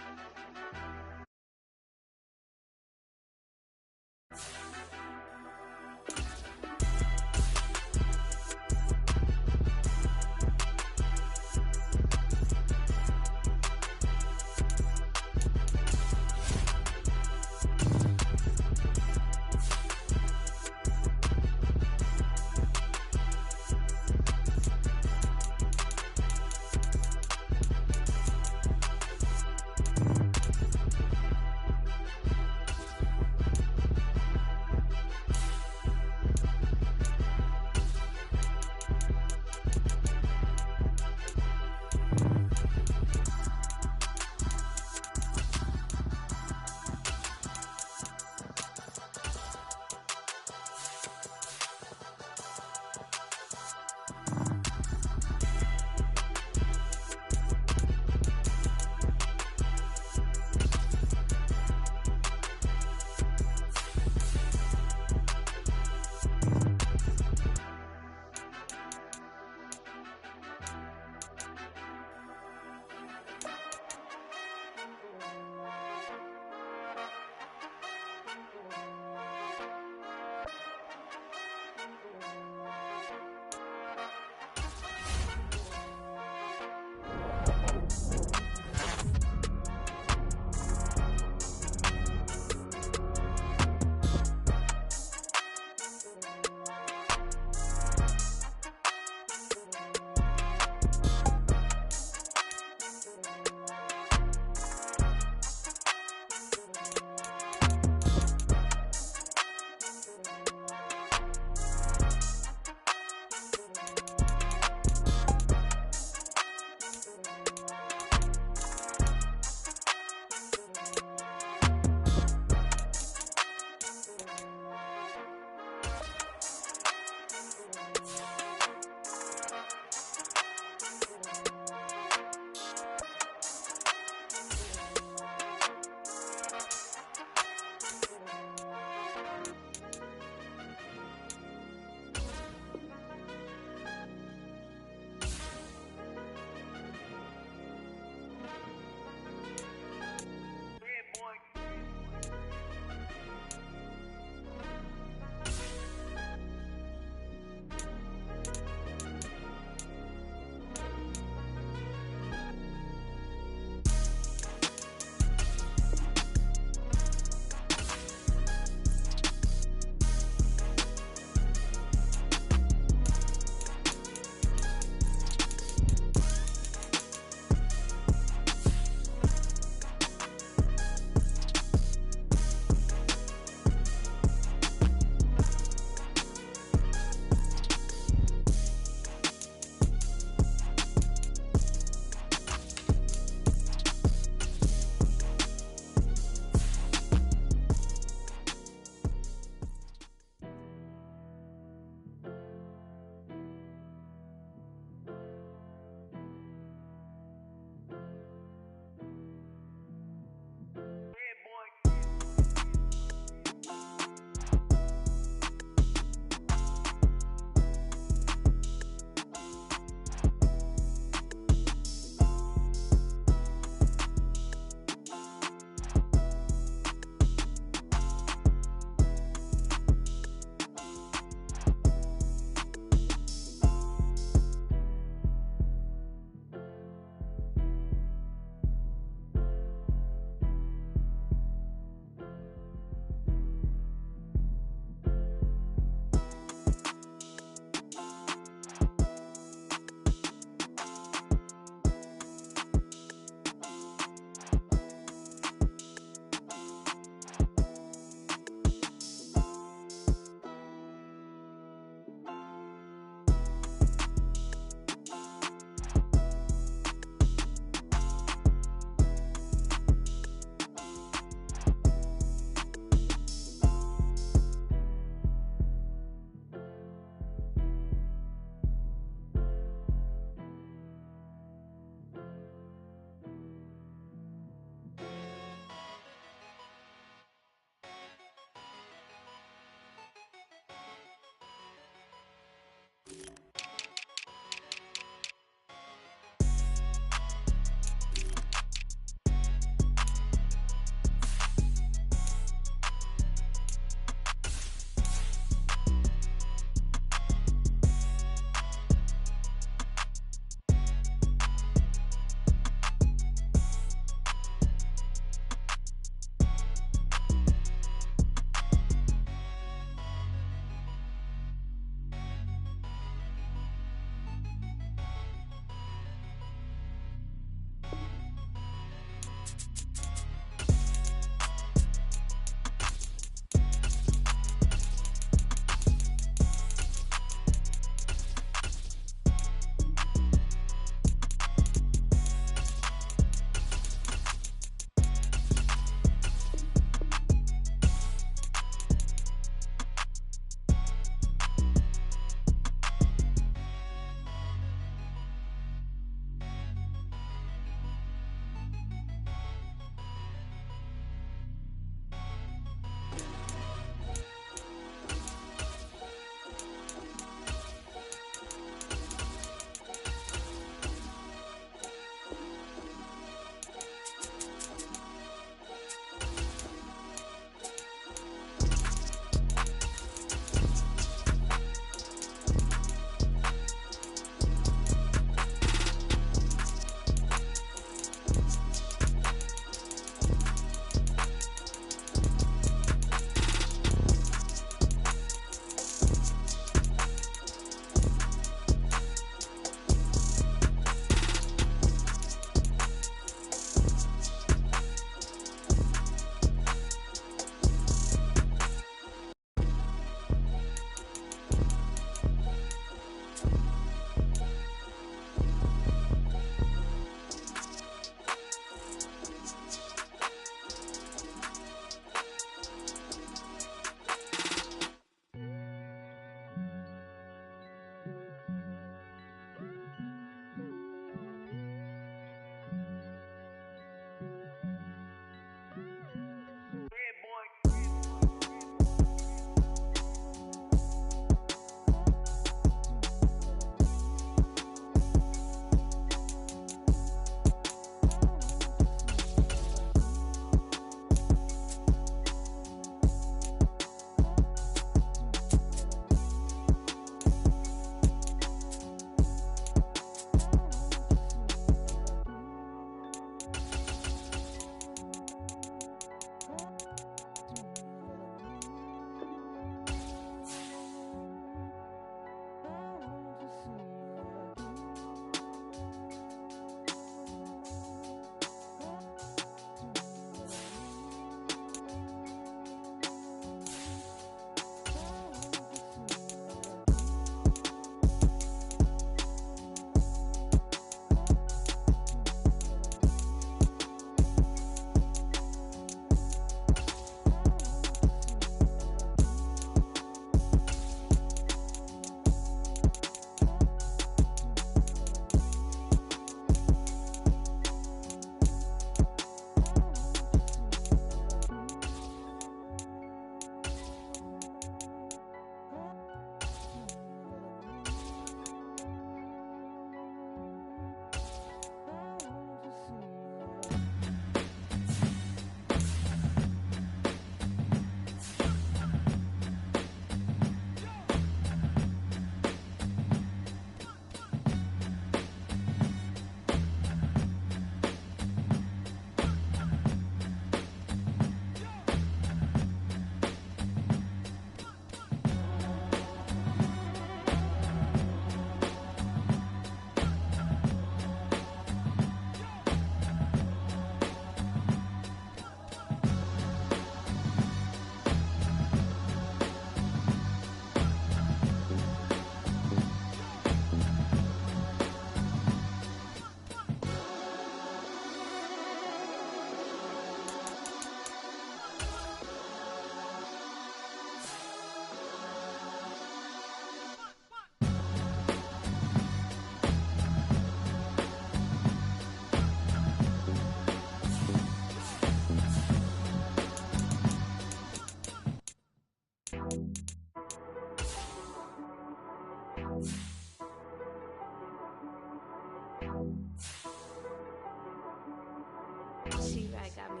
She-Rag got me.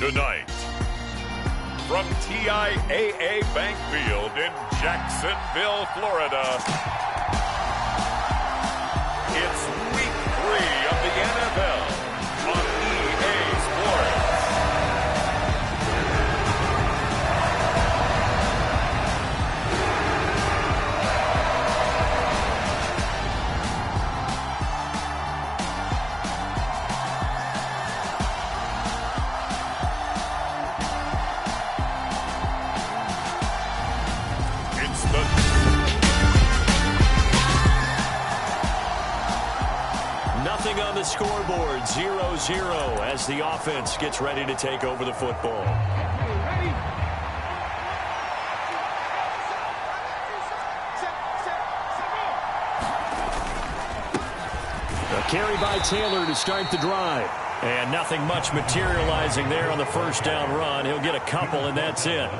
Tonight, from TIAA Bank Field in Jacksonville, Florida, it's Week 3 of the NFL on EA Sports. Nothing on the scoreboard, 0-0 as the offense gets ready to take over the football. A carry by Taylor to start the drive. And nothing much materializing there on the first down run. He'll get a couple, and that's it.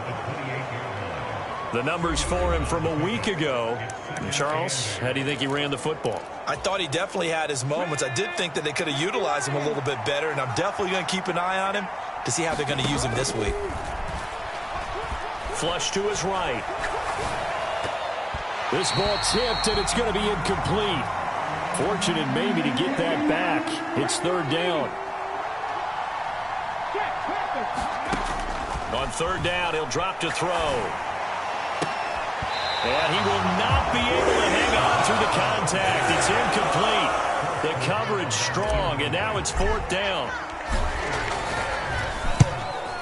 The numbers for him from a week ago. And Charles, how do you think he ran the football? I thought he definitely had his moments. I did think that they could have utilized him a little bit better, and I'm definitely going to keep an eye on him to see how they're going to use him this week. Flush to his right. This ball tipped, and it's going to be incomplete. Fortunate maybe to get that back. It's third down. On third down, he'll drop to throw. And he will not be able to hang on through the contact. It's incomplete. The coverage strong, and now it's fourth down.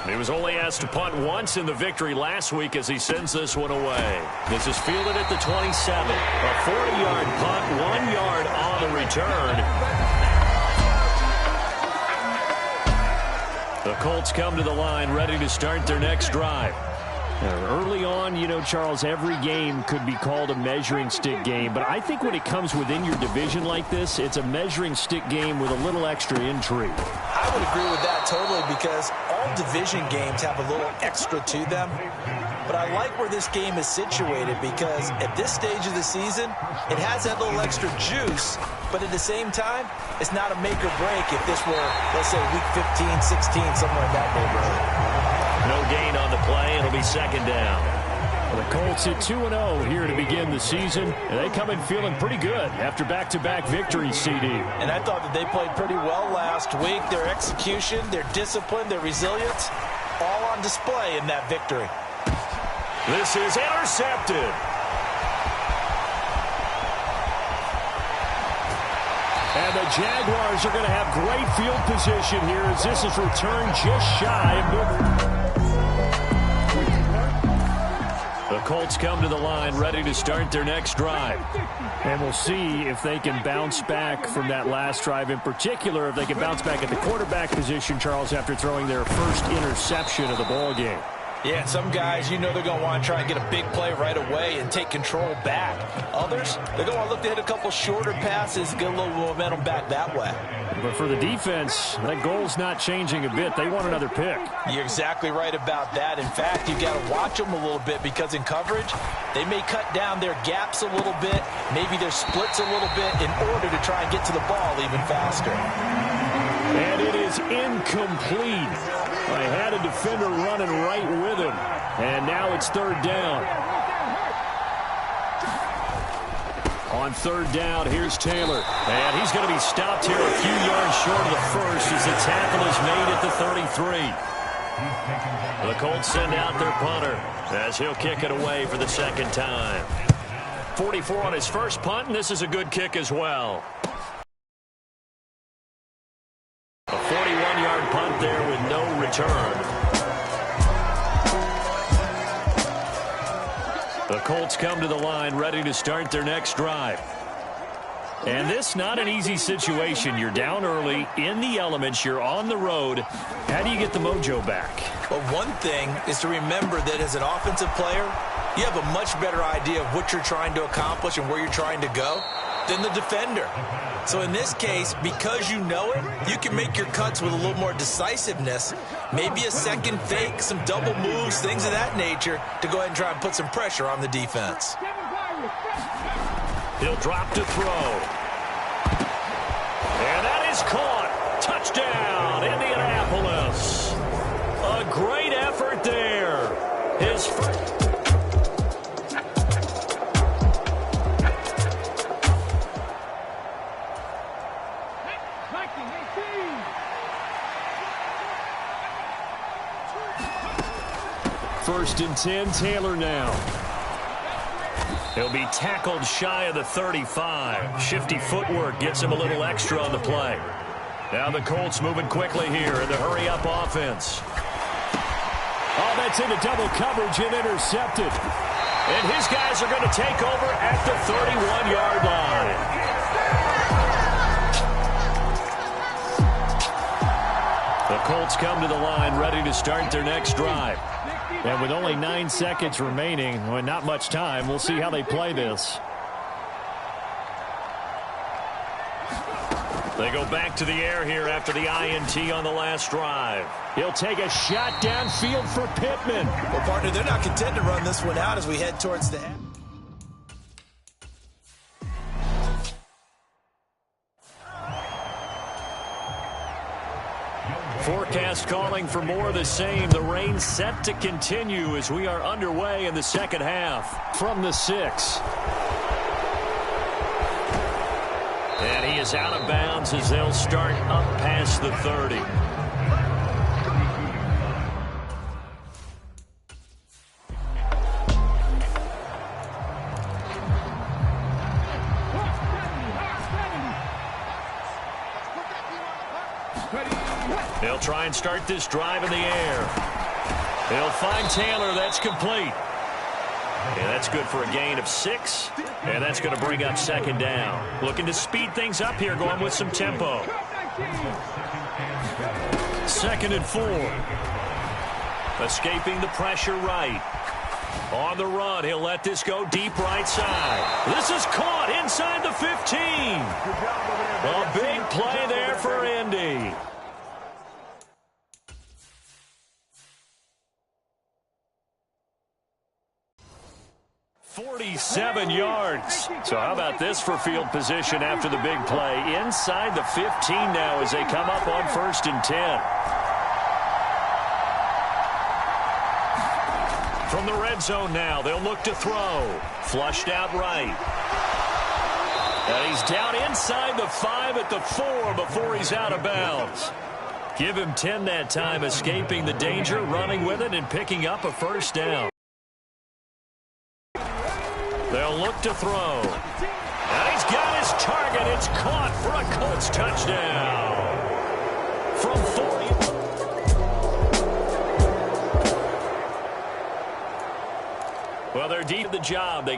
He was only asked to punt once in the victory last week as he sends this one away. This is fielded at the 27. A 40-yard punt, 1 yard on the return. The Colts come to the line ready to start their next drive. Early on, you know, Charles, every game could be called a measuring stick game. But I think when it comes within your division like this, it's a measuring stick game with a little extra intrigue. I would agree with that totally because all division games have a little extra to them. But I like where this game is situated because at this stage of the season, it has that little extra juice. But at the same time, it's not a make or break if this were, let's say, week 15, 16, somewhere in that neighborhood. No gain on the play. It'll be second down. The Colts at 2-0 here to begin the season. And they come in feeling pretty good after back-to-back victories, CD. And I thought that they played pretty well last week. Their execution, their discipline, their resilience, all on display in that victory. This is intercepted. And the Jaguars are going to have great field position here as this is returned just shy of midfield. The Colts come to the line ready to start their next drive. And we'll see if they can bounce back from that last drive. In particular, if they can bounce back at the quarterback position, Charles, after throwing their first interception of the ball game. Yeah, some guys, you know they're going to want to try and get a big play right away and take control back. Others, they're going to want to look to hit a couple shorter passes, get a little momentum back that way. But for the defense, that goal's not changing a bit. They want another pick. You're exactly right about that. In fact, you've got to watch them a little bit because in coverage, they may cut down their gaps a little bit, maybe their splits a little bit in order to try and get to the ball even faster. And it is incomplete. I had a defender running right with him. And now it's third down. On third down, here's Taylor. And he's going to be stopped here a few yards short of the first as the tackle is made at the 33. The Colts send out their punter as he'll kick it away for the second time. 44 on his first punt, and this is a good kick as well. A 41-yard punt there with no return. The Colts come to the line ready to start their next drive. And this not an easy situation. You're down early, in the elements, you're on the road. How do you get the mojo back? Well, one thing is to remember that as an offensive player, you have a much better idea of what you're trying to accomplish and where you're trying to go than the defender. So in this case, because you know it, you can make your cuts with a little more decisiveness, maybe a second fake, some double moves, things of that nature, to go ahead and try and put some pressure on the defense. He'll drop to throw. And that is caught. Touchdown, Indianapolis. A great effort there. His first. First and 10, Taylor now. He'll be tackled shy of the 35. Shifty footwork gets him a little extra on the play. Now the Colts moving quickly here in the hurry-up offense. Oh, that's into double coverage and intercepted. And his guys are going to take over at the 31-yard line. The Colts come to the line ready to start their next drive. And with only 9 seconds remaining, well, not much time, we'll see how they play this. They go back to the air here after the INT on the last drive. He'll take a shot downfield for Pittman. Well, partner, they're not content to run this one out as we head towards the half. Forecast calling for more of the same. The rain set to continue as we are underway in the second half. From the 6. And he is out of bounds as they'll start up past the 30. He'll try and start this drive in the air. He'll find Taylor. That's complete. And that's good for a gain of 6. And that's going to bring up second down. Looking to speed things up here, going with some tempo. 2nd and 4. Escaping the pressure right. On the run, he'll let this go deep right side. This is caught inside the 15. A big play there for Indy. 47 yards. So how about this for field position after the big play? Inside the 15 now as they come up on 1st and 10. From the red zone now, they'll look to throw. Flushed out right. And he's down inside the 5 at the 4 before he's out of bounds. Give him 10 that time, escaping the danger, running with it, and picking up a first down. They'll look to throw. And he's got his target. It's caught for a Colts touchdown. From 40. Well, they're deep in the job. They